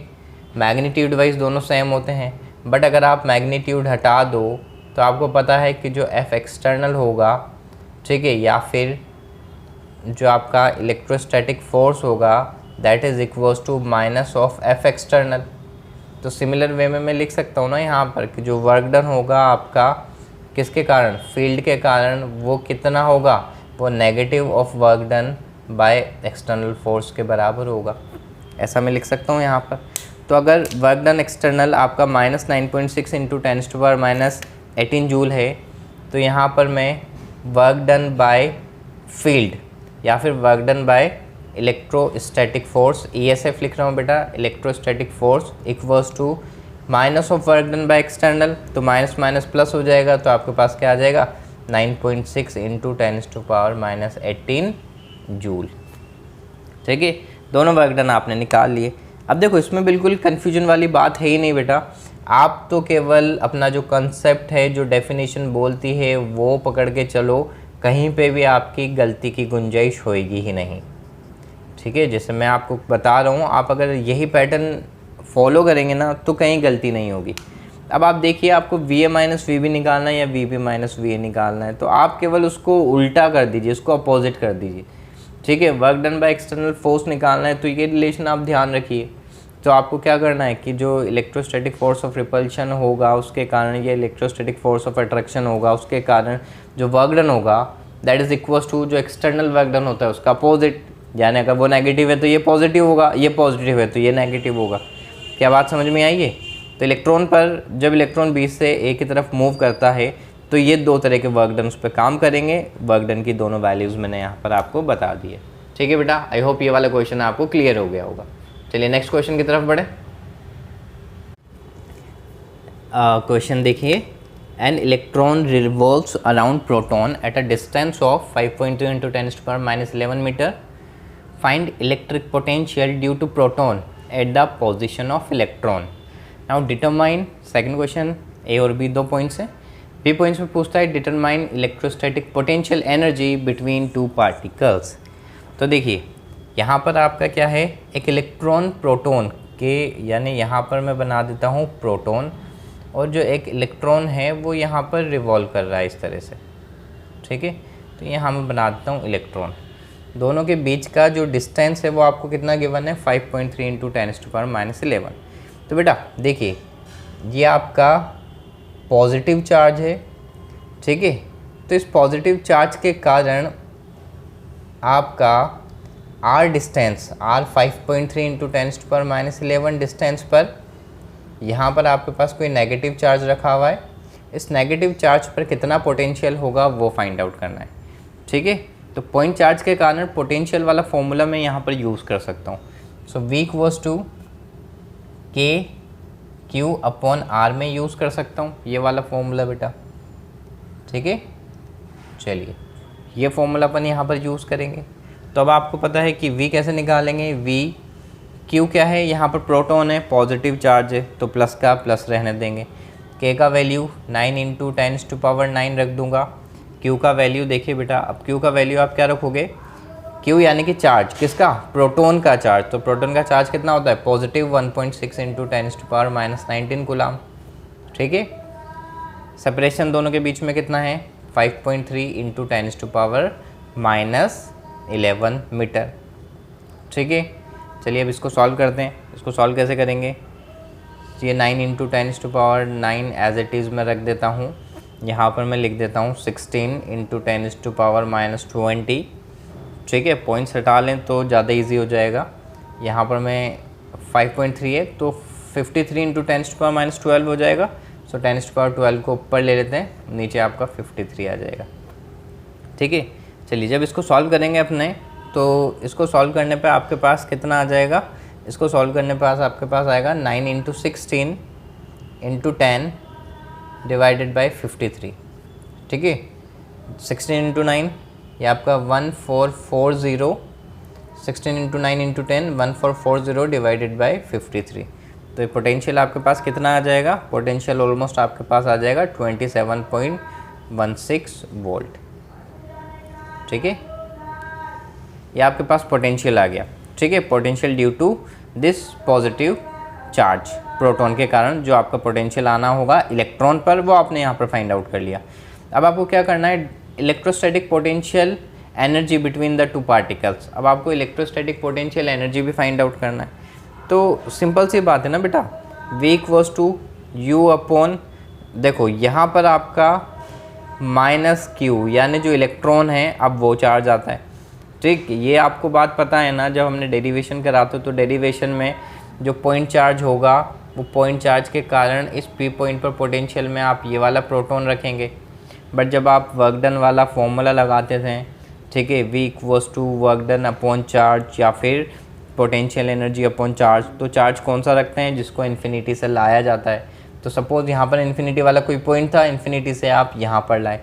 मैग्नीट्यूड वाइज दोनों सेम होते हैं, बट अगर आप मैग्नीट्यूड हटा दो तो आपको पता है कि जो एफ एक्सटर्नल होगा, ठीक है, या फिर जो आपका इलेक्ट्रोस्टैटिक फोर्स होगा that is equals to minus of F external. तो सिमिलर वे में मैं लिख सकता हूँ ना यहाँ पर कि जो वर्क डन होगा आपका किसके कारण? फील्ड के कारण, वो कितना होगा? वो negative of work done by external force के बराबर होगा। ऐसा मैं लिख सकता हूँ यहाँ पर। तो अगर वर्क डन एक्सटर्नल आपका माइनस 9.6 इंटू 10⁻⁻18 जूल है, तो यहाँ पर मैं वर्क डन बाय फील्ड या फिर work done by electrostatic force, ESF लिख रहा हूँ बेटा, electrostatic force equals to minus of work done by external, तो माइनस माइनस प्लस हो जाएगा, तो आपके पास क्या आ जाएगा? 9.6 इंटू 10⁻⁻18 जूल। ठीक है, दोनों वर्क डन आपने निकाल लिए। अब देखो, इसमें बिल्कुल कन्फ्यूजन वाली बात है ही नहीं बेटा। आप तो केवल अपना जो कंसेप्ट है, जो डेफिनेशन बोलती है, वो पकड़ के चलो, कहीं पे भी आपकी गलती की गुंजाइश होएगी ही नहीं। ठीक है, जैसे मैं आपको बता रहा हूँ, आप अगर यही पैटर्न फॉलो करेंगे ना तो कहीं गलती नहीं होगी। अब आप देखिए, आपको VA माइनस VB निकालना है या VB माइनस VA निकालना है, तो आप केवल उसको उल्टा कर दीजिए, उसको अपोजिट कर दीजिए। ठीक है, work done by external force निकालना है, तो ये रिलेशन आप ध्यान रखिए। तो आपको क्या करना है कि जो इलेक्ट्रोस्टैटिक फोर्स ऑफ रिपल्शन होगा उसके कारण, या इलेक्ट्रोस्टैटिक फोर्स ऑफ अट्रैक्शन होगा उसके कारण जो वर्क डन होगा दैट इज़ इक्वल्स टू जो एक्सटर्नल वर्क डन होता है उसका अपोजिट। यानी अगर वो नेगेटिव है तो ये पॉजिटिव होगा, ये पॉजिटिव है तो ये नेगेटिव होगा। क्या बात समझ में आई है? तो इलेक्ट्रॉन पर जब इलेक्ट्रॉन B से A की तरफ मूव करता है तो ये दो तरह के वर्क डन उस पर काम करेंगे। वर्क डन की दोनों वैल्यूज़ मैंने यहाँ पर आपको बता दी है। ठीक है बेटा, आई होप ये वाला क्वेश्चन आपको क्लियर हो गया होगा। चलिए नेक्स्ट क्वेश्चन की तरफ बढ़े। क्वेश्चन देखिए, an electron revolves around proton at a distance of 5.2 into 10⁻⁻11 metre. Find electric potential due to proton at the position of electron. Now determine, second question A और B दो points हैं। B points में पूछता है determine electrostatic potential energy between two particles. तो देखिए यहाँ पर आपका क्या है, एक इलेक्ट्रॉन प्रोटॉन के, यानी यहाँ पर मैं बना देता हूँ प्रोटॉन, और जो एक इलेक्ट्रॉन है वो यहाँ पर रिवॉल्व कर रहा है इस तरह से। ठीक है, तो यहाँ मैं बना देता हूँ इलेक्ट्रॉन। दोनों के बीच का जो डिस्टेंस है वो आपको कितना गिवन है? 5.3 इंटू 10⁻⁻11। तो बेटा देखिए, ये आपका पॉजिटिव चार्ज है। ठीक है, तो इस पॉजिटिव चार्ज के कारण आपका R distance, R 5.3 into 10⁻⁻11 distance पर यहाँ पर आपके पास कोई नेगेटिव चार्ज रखा हुआ है। इस नेगेटिव चार्ज पर कितना पोटेंशियल होगा वो फाइंड आउट करना है। ठीक है, तो पॉइंट चार्ज के कारण पोटेंशियल वाला फॉर्मूला मैं यहाँ पर यूज़ कर सकता हूँ। सो V इक्वल्स टू KQ/R में यूज़ कर सकता हूँ ये वाला फॉर्मूला बेटा। ठीक है, चलिए ये फॉर्मूला अपन यहाँ पर यूज़ करेंगे। तो अब आपको पता है कि V कैसे निकालेंगे, V Q क्या है, यहाँ पर प्रोटॉन है, पॉजिटिव चार्ज है, तो प्लस का प्लस रहने देंगे। K का वैल्यू 9 × 10⁻⁹ रख दूंगा। Q का वैल्यू देखिए बेटा, अब Q का वैल्यू आप क्या रखोगे, Q यानी कि चार्ज किसका, प्रोटॉन का चार्ज। तो प्रोटॉन का चार्ज कितना होता है, पॉजिटिव 1.6 × 10⁻⁻19 कूलम। ठीक है, सेपरेशन दोनों के बीच में कितना है, 5.3 × 10⁻11 मीटर। ठीक है, चलिए अब इसको सॉल्व करते हैं। इसको सॉल्व कैसे करेंगे, ये 9 × 10⁻9 एज इट इज़ मैं रख देता हूँ। यहाँ पर मैं लिख देता हूँ 16 × 10⁻20। ठीक है, पॉइंट्स हटा लें तो ज़्यादा इजी हो जाएगा। यहाँ पर मैं 5.3 है तो 53 × 10⁻12 हो जाएगा। सो 10⁻12 को ऊपर ले लेते हैं, नीचे आपका 53 आ जाएगा। ठीक है, चलिए जब इसको सॉल्व करेंगे अपने, तो इसको सॉल्व करने पे आपके पास कितना आ जाएगा, इसको सॉल्व करने पे आपके पास आएगा 9 × 16 × 10 डिवाइडेड बाई 53। ठीक है, 16 × 9 ये आपका 1440, 16 × 9 × 10 1440 डिवाइडेड बाई 53। तो ये पोटेंशियल आपके पास कितना आ जाएगा, पोटेंशियल ऑलमोस्ट आपके पास आ जाएगा 27.16 वोल्ट। ठीक है, ये आपके पास पोटेंशियल आ गया। ठीक है, potential due to this positive charge, proton के कारण जो आपका पोटेंशियल आना होगा इलेक्ट्रॉन पर, वो आपने यहाँ पर फाइंड आउट कर लिया। अब आपको क्या करना है, electrostatic potential energy between the two particles. अब आपको इलेक्ट्रोस्टैटिक पोटेंशियल एनर्जी भी फाइंड आउट करना है। तो सिंपल सी बात है ना बेटा, V = U/, देखो यहाँ पर आपका -Q यानी जो इलेक्ट्रॉन है, अब वो चार्ज आता है। ठीक, ये आपको बात पता है ना, जब हमने डेरिवेशन कराते तो डेरिवेशन में जो पॉइंट चार्ज होगा, वो पॉइंट चार्ज के कारण इस P पॉइंट पर पोटेंशियल में आप ये वाला प्रोटॉन रखेंगे। बट जब आप वर्क डन वाला फॉर्मूला लगाते थे, ठीक है, V = work done upon charge या फिर पोटेंशियल एनर्जी अपॉन चार्ज, तो चार्ज कौन सा रखते हैं, जिसको इन्फिनिटी से लाया जाता है। तो सपोज़ यहाँ पर इन्फिनिटी वाला कोई पॉइंट था, इन्फिनिटी से आप यहाँ पर लाए,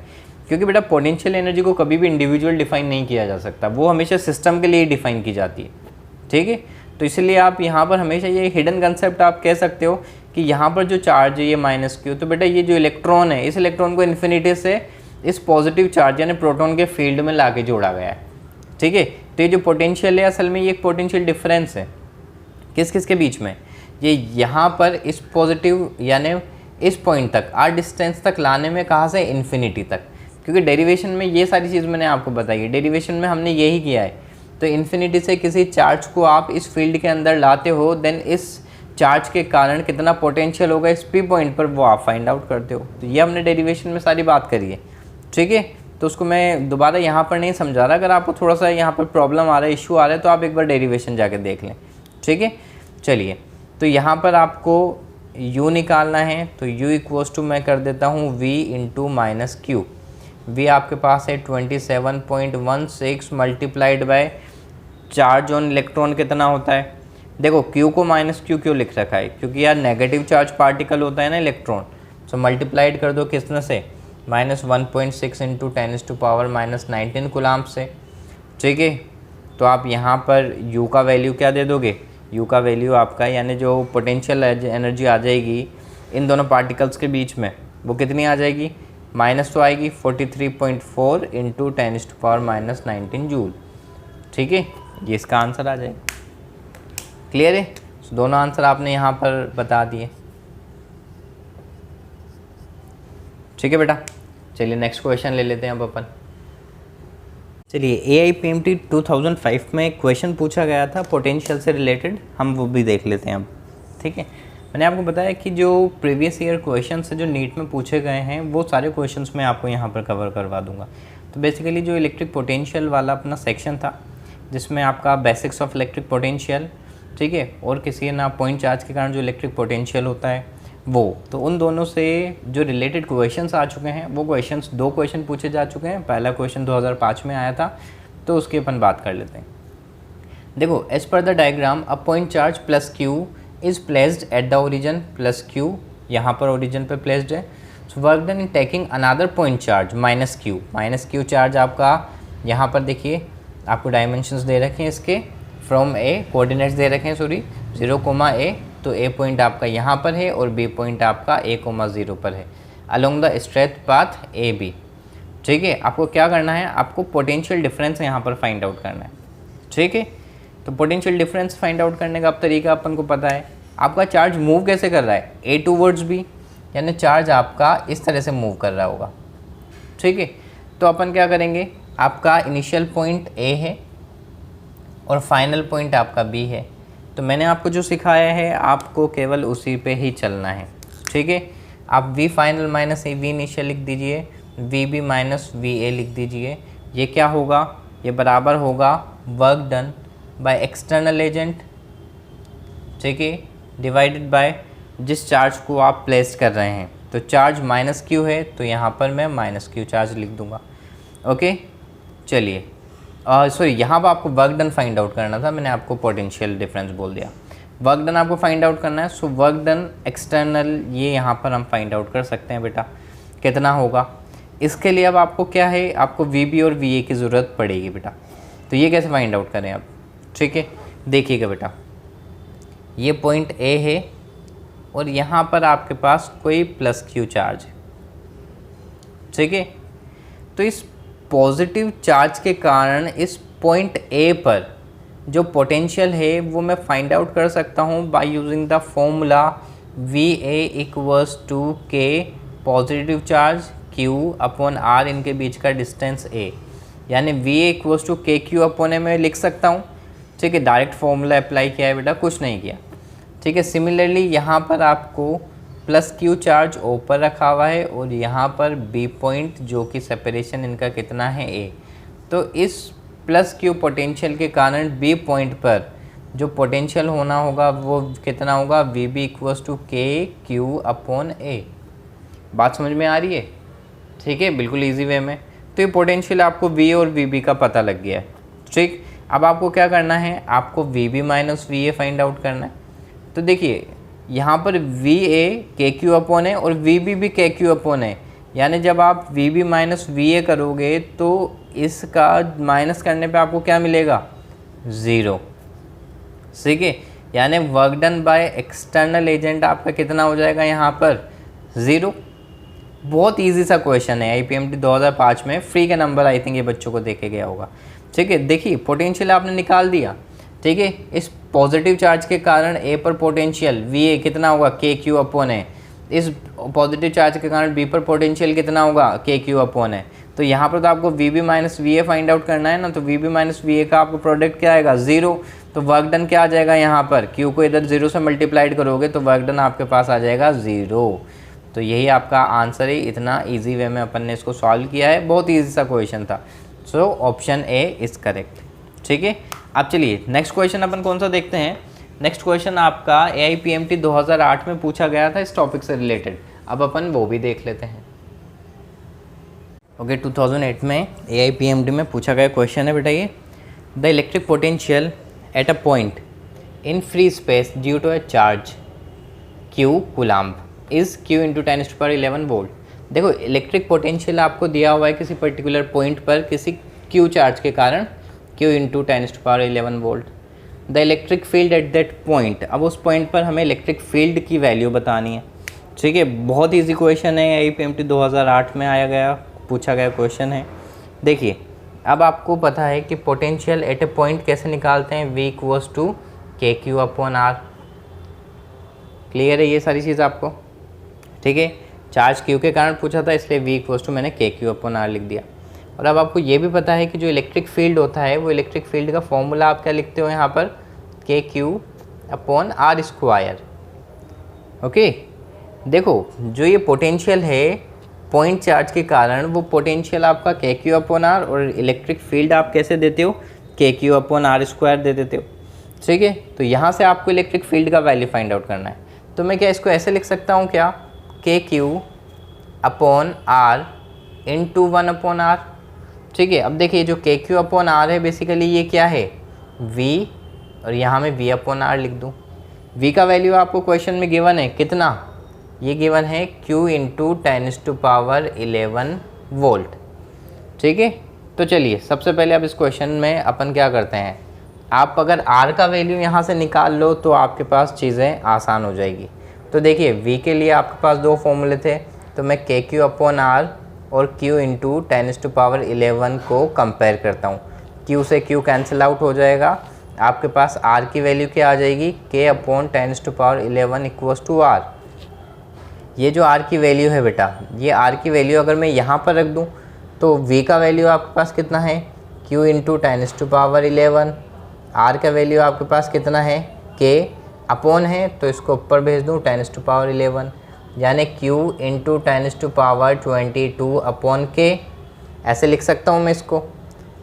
क्योंकि बेटा पोटेंशियल एनर्जी को कभी भी इंडिविजुअल डिफाइन नहीं किया जा सकता, वो हमेशा सिस्टम के लिए डिफाइन की जाती है। ठीक है, तो इसलिए आप यहाँ पर हमेशा ये हिडन कंसेप्ट आप कह सकते हो कि यहाँ पर जो चार्ज है ये -Q, तो बेटा ये जो इलेक्ट्रॉन है, इस इलेक्ट्रॉन को इन्फिनिटी से इस पॉजिटिव चार्ज यानी प्रोटॉन के फील्ड में ला के जोड़ा गया है। ठीक है, तो ये जो पोटेंशियल है असल में ये एक पोटेंशियल डिफरेंस है किस किस के बीच में, ये यहाँ पर इस पॉजिटिव यानी इस पॉइंट तक आर डिस्टेंस तक लाने में, कहाँ से, इन्फिनिटी तक। क्योंकि डेरिवेशन में ये सारी चीज़ मैंने आपको बताई है, डेरिवेशन में हमने यही किया है। तो इन्फिनिटी से किसी चार्ज को आप इस फील्ड के अंदर लाते हो, देन इस चार्ज के कारण कितना पोटेंशियल होगा इस P पॉइंट पर, वो आप फाइंड आउट करते हो। तो ये हमने डेरिवेशन में सारी बात करी है। ठीक है, तो उसको मैं दोबारा यहाँ पर नहीं समझा रहा। अगर आपको थोड़ा सा यहाँ पर प्रॉब्लम आ रहा है, इशू आ रहा है, तो आप एक बार डेरिवेशन जाके देख लें। ठीक है, चलिए, तो यहाँ पर आपको U निकालना है, तो U = मैं कर देता हूँ V × -Q। V आपके पास है 27.16 multiplied by charge on electron कितना होता है। देखो Q को -Q क्यों लिख रखा है, क्योंकि यार नेगेटिव चार्ज पार्टिकल होता है ना इलेक्ट्रॉन। सो मल्टीप्लाइड कर दो किसने से, -1.6 × 10⁻⁻19 कूलम से। ठीक है, तो आप यहाँ पर U का वैल्यू क्या दे दोगे, U का वैल्यू आपका यानी जो पोटेंशियल एनर्जी आ जाएगी इन दोनों पार्टिकल्स के बीच में, वो कितनी आ जाएगी, माइनस तो आएगी 43.4 × 10⁻⁻19 जूल। ठीक है, ये इसका आंसर आ जाएगा। क्लियर है, दोनों आंसर आपने यहाँ पर बता दिए। ठीक है बेटा, चलिए नेक्स्ट क्वेश्चन ले लेते हैं अब अपन। चलिए AIPMT 2005 में एक क्वेश्चन पूछा गया था पोटेंशियल से रिलेटेड, हम वो भी देख लेते हैं अब। ठीक है, मैंने आपको बताया कि जो प्रीवियस ईयर क्वेश्चंस जो नीट में पूछे गए हैं वो सारे क्वेश्चंस मैं आपको यहाँ पर कवर करवा दूंगा। तो बेसिकली जो इलेक्ट्रिक पोटेंशियल वाला अपना सेक्शन था, जिसमें आपका बेसिक्स ऑफ इलेक्ट्रिक पोटेंशियल, ठीक है, और किसी ना पॉइंट चार्ज के कारण जो इलेक्ट्रिक पोटेंशियल होता है वो, तो उन दोनों से जो रिलेटेड क्वेश्चंस आ चुके हैं, वो क्वेश्चंस 2 क्वेश्चन पूछे जा चुके हैं। पहला क्वेश्चन 2005 में आया था, तो उसकी अपन बात कर लेते हैं। देखो, as per the diagram a point charge +Q is placed at the origin, +Q यहाँ पर ओरिजिन पे प्लेस्ड है। So work done in taking another point charge -Q charge आपका यहाँ पर देखिए आपको डायमेंशंस दे रखे हैं इसके, फ्रॉम ए कोऑर्डिनेट्स दे रखे हैं, सॉरी 0, a, तो ए पॉइंट आपका यहाँ पर है और बी पॉइंट आपका a, 0 पर है along the straight path A B. ठीक है, आपको क्या करना है, आपको पोटेंशियल डिफरेंस यहाँ पर फाइंड आउट करना है। ठीक है, तो पोटेंशियल डिफरेंस फाइंड आउट करने का अब तरीका अपन को पता है। आपका चार्ज मूव कैसे कर रहा है, ए टूवर्ड्स बी, यानी चार्ज आपका इस तरह से मूव कर रहा होगा। ठीक है, तो अपन क्या करेंगे, आपका इनिशियल पॉइंट ए है और फाइनल पॉइंट आपका बी है, तो मैंने आपको जो सिखाया है आपको केवल उसी पे ही चलना है। ठीक है, आप V final minus A V initial लिख दीजिए, V B minus V A लिख दीजिए। ये क्या होगा, ये बराबर होगा work done by external agent, ठीक है, डिवाइडेड बाय जिस चार्ज को आप प्लेस कर रहे हैं। तो चार्ज माइनस क्यू है तो यहाँ पर मैं माइनस क्यू चार्ज लिख दूंगा। ओके, चलिए सॉरी, यहाँ पर आपको वर्क डन फाइंड आउट करना था, मैंने आपको पोटेंशियल डिफरेंस बोल दिया। वर्क डन आपको फाइंड आउट करना है, सो वर्क डन एक्सटर्नल ये यहाँ पर हम फाइंड आउट कर सकते हैं बेटा, कितना होगा। इसके लिए अब आपको क्या है, आपको वी बी और वी ए की ज़रूरत पड़ेगी बेटा। तो ये कैसे फाइंड आउट करें अब, ठीक है, देखिएगा बेटा, ये पॉइंट ए है और यहाँ पर आपके पास कोई प्लस क्यू चार्ज है। ठीक है, तो इस पॉजिटिव चार्ज के कारण इस पॉइंट ए पर जो पोटेंशियल है वो मैं फाइंड आउट कर सकता हूँ by using the formula V A equals to K positive charge Q upon R, इनके बीच का डिस्टेंस ए, यानी V A equals to K Q upon A मैं लिख सकता हूँ। ठीक है, डायरेक्ट फॉर्मूला अप्लाई किया है बेटा, कुछ नहीं किया। ठीक है, सिमिलरली यहाँ पर आपको प्लस क्यू चार्ज ओ पर रखा हुआ है और यहाँ पर बी पॉइंट जो कि सेपरेशन इनका कितना है ए, तो इस प्लस क्यू पोटेंशियल के कारण बी पॉइंट पर जो पोटेंशियल होना होगा वो कितना होगा, we B equals to K Q upon ए। बात समझ में आ रही है? ठीक है, बिल्कुल इजी वे में। तो ये पोटेंशियल आपको वी और वी बी का पता लग गया है। ठीक, अब आपको क्या करना है, आपको V B minus V A find out करना है। तो देखिए यहाँ पर वी ए के क्यू अपॉन है और वी बी भी के क्यू अपॉन है, यानी जब आप V B minus V A करोगे तो इसका माइनस करने पे आपको क्या मिलेगा, 0। ठीक है, यानी work done by external agent आपका कितना हो जाएगा यहाँ पर, 0। बहुत इजी सा क्वेश्चन है, IPMT 2005 में फ्री का नंबर आई थिंक ये बच्चों को देके गया होगा। ठीक है, देखिए पोटेंशियल आपने निकाल दिया। ठीक है, इस पॉजिटिव चार्ज के कारण ए पर पोटेंशियल वी ए कितना होगा, के क्यू अपॉन है। इस पॉजिटिव चार्ज के कारण बी पर पोटेंशियल कितना होगा, के क्यू अपॉन है। तो यहाँ पर तो आपको V B minus V A find out करना है ना, तो V B minus V A का आपको प्रोडक्ट क्या आएगा, 0। तो वर्क डन क्या आ जाएगा यहाँ पर, क्यू को इधर 0 से मल्टीप्लाइड करोगे तो वर्क डन आपके पास आ जाएगा 0। तो यही आपका आंसर है। इतना इजी वे में अपन ने इसको सॉल्व किया है, बहुत ईजी सा क्वेश्चन था। So option A is correct. ठीक है, अब चलिए नेक्स्ट क्वेश्चन अपन कौन सा देखते हैं। नेक्स्ट क्वेश्चन आपका AIPMT 2008 में पूछा गया था इस टॉपिक से रिलेटेड, अब अपन वो भी देख लेते हैं। ओके, 2008 में AIPMT में पूछा गया क्वेश्चन है बेटा ये, the electric potential at a point in free space due to a charge Q coulomb is Q into 10⁻11 volt. देखो इलेक्ट्रिक पोटेंशियल आपको दिया हुआ है किसी पर्टिकुलर पॉइंट पर किसी Q चार्ज के कारण Q into 10⁻11 volt. The electric field at that point, अब उस पॉइंट पर हमें इलेक्ट्रिक फील्ड की वैल्यू बतानी है। ठीक है, बहुत इजी क्वेश्चन है, AIPMT 2008 में आया गया पूछा गया क्वेश्चन है। देखिए अब आपको पता है कि पोटेंशियल एट ए पॉइंट कैसे निकालते हैं, V equals to K Q upon are. Clear है ये सारी चीज़ आपको? ठीक है, चार्ज Q के कारण पूछा था इसलिए V इक्वल्स टू मैंने के क्यू अपॉन आर लिख दिया। और अब आपको ये भी पता है कि जो इलेक्ट्रिक फील्ड होता है वो इलेक्ट्रिक फील्ड का फॉर्मूला आप क्या लिखते हो यहाँ पर, K Q upon R square. Okay, देखो जो ये पोटेंशियल है पॉइंट चार्ज के कारण, वो पोटेंशियल आपका के क्यू अपॉन आर और इलेक्ट्रिक फील्ड आप कैसे देते हो, के क्यू अपॉन आर स्क्वायर दे देते हो। ठीक है, तो यहाँ से आपको इलेक्ट्रिक फील्ड का वैल्यू फाइंड आउट करना है। तो मैं क्या इसको ऐसे लिख सकता हूँ क्या, K Q upon R into 1 upon R. ठीक है, अब देखिए जो के क्यू अपॉन आर है बेसिकली ये क्या है, V, और यहाँ मैं V अपॉन आर लिख दूँ। V का वैल्यू आपको क्वेश्चन में गिवन है कितना, ये गिवन है Q इंटू 10⁻11 वोल्ट। ठीक है, तो चलिए सबसे पहले अब इस क्वेश्चन में अपन क्या करते हैं, आप अगर r का वैल्यू यहाँ से निकाल लो तो आपके पास चीज़ें आसान हो जाएगी। तो देखिए v के लिए आपके पास दो फॉर्मूले थे, तो मैं KQ/R और Q इंटू 10⁻11 को कंपेयर करता हूँ। Q से Q कैंसिल आउट हो जाएगा, आपके पास R की वैल्यू क्या आ जाएगी, K/10⁻11 इक्वल्स टू R। ये जो R की वैल्यू है बेटा, ये R की वैल्यू अगर मैं यहाँ पर रख दूँ तो V का वैल्यू आपके पास कितना है, Q इंटू 10⁻11। R का वैल्यू आपके पास कितना है, K अपॉन है तो इसको ऊपर भेज दूँ 10⁻11, यानी Q इंटू 10⁻22 अपॉन K। ऐसे लिख सकता हूँ मैं इसको,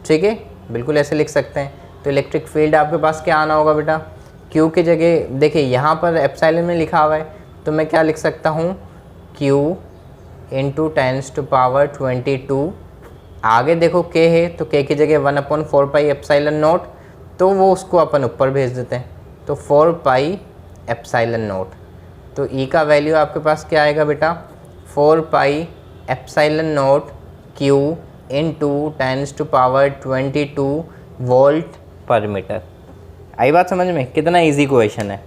ठीक है, बिल्कुल ऐसे लिख सकते हैं। तो इलेक्ट्रिक फील्ड आपके पास क्या आना होगा बेटा, Q की जगह देखिए यहाँ पर एप्सिलॉन में लिखा हुआ है, तो मैं क्या लिख सकता हूँ, Q इंटू 10⁻22, आगे देखो K है तो K की जगह 1/4 पाई एप्सिलॉन नॉट, तो वो उसको अपन ऊपर भेज देते हैं, तो 4 पाई एप्सिलॉन नॉट। तो E का वैल्यू आपके पास क्या आएगा बेटा, 4 pi epsilon not Q into 10⁻22 volt पर मीटर। आई बात समझ में, कितना इजी क्वेश्चन है।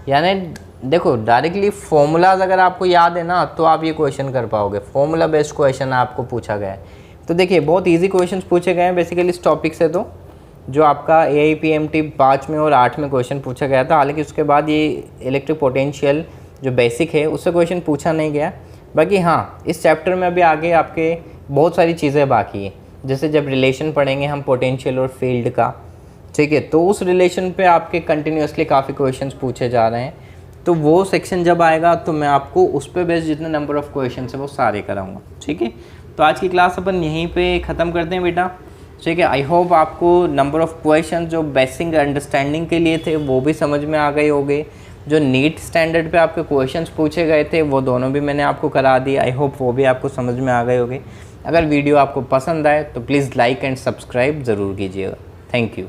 यानी देखो डायरेक्टली फॉर्मूलाज अगर आपको याद है ना तो आप ये क्वेश्चन कर पाओगे, फॉर्मूला बेस्ड क्वेश्चन आपको पूछा गया है। तो देखिए बहुत इजी क्वेश्चंस पूछे गए हैं बेसिकली इस टॉपिक से, तो जो आपका AIPMT 5 में और 8 में क्वेश्चन पूछा गया था। हालांकि उसके बाद ये इलेक्ट्रिक पोटेंशियल जो बेसिक है उससे क्वेश्चन पूछा नहीं गया। बाकी हाँ, इस चैप्टर में अभी आगे आपके बहुत सारी चीज़ें बाकी है, जैसे जब रिलेशन पढ़ेंगे हम पोटेंशियल और फील्ड का, ठीक है, तो उस रिलेशन पे आपके कंटिन्यूसली काफ़ी क्वेश्चंस पूछे जा रहे हैं। तो वो सेक्शन जब आएगा तो मैं आपको उस पर बेस्ड जितने नंबर ऑफ़ क्वेश्चन है वो सारे कराऊंगा, ठीक है। तो आज की क्लास अपन यहीं पे ख़त्म करते हैं बेटा, ठीक है। आई होप आपको नंबर ऑफ़ क्वेश्चन जो बेसिक अंडरस्टैंडिंग के लिए थे वो भी समझ में आ गए होंगे। जो नीट स्टैंडर्ड पे आपके क्वेश्चंस पूछे गए थे वो दोनों भी मैंने आपको करा दिए, आई होप वो भी आपको समझ में आ गए होंगे। अगर वीडियो आपको पसंद आए तो प्लीज़ लाइक एंड सब्सक्राइब ज़रूर कीजिएगा। Thank you.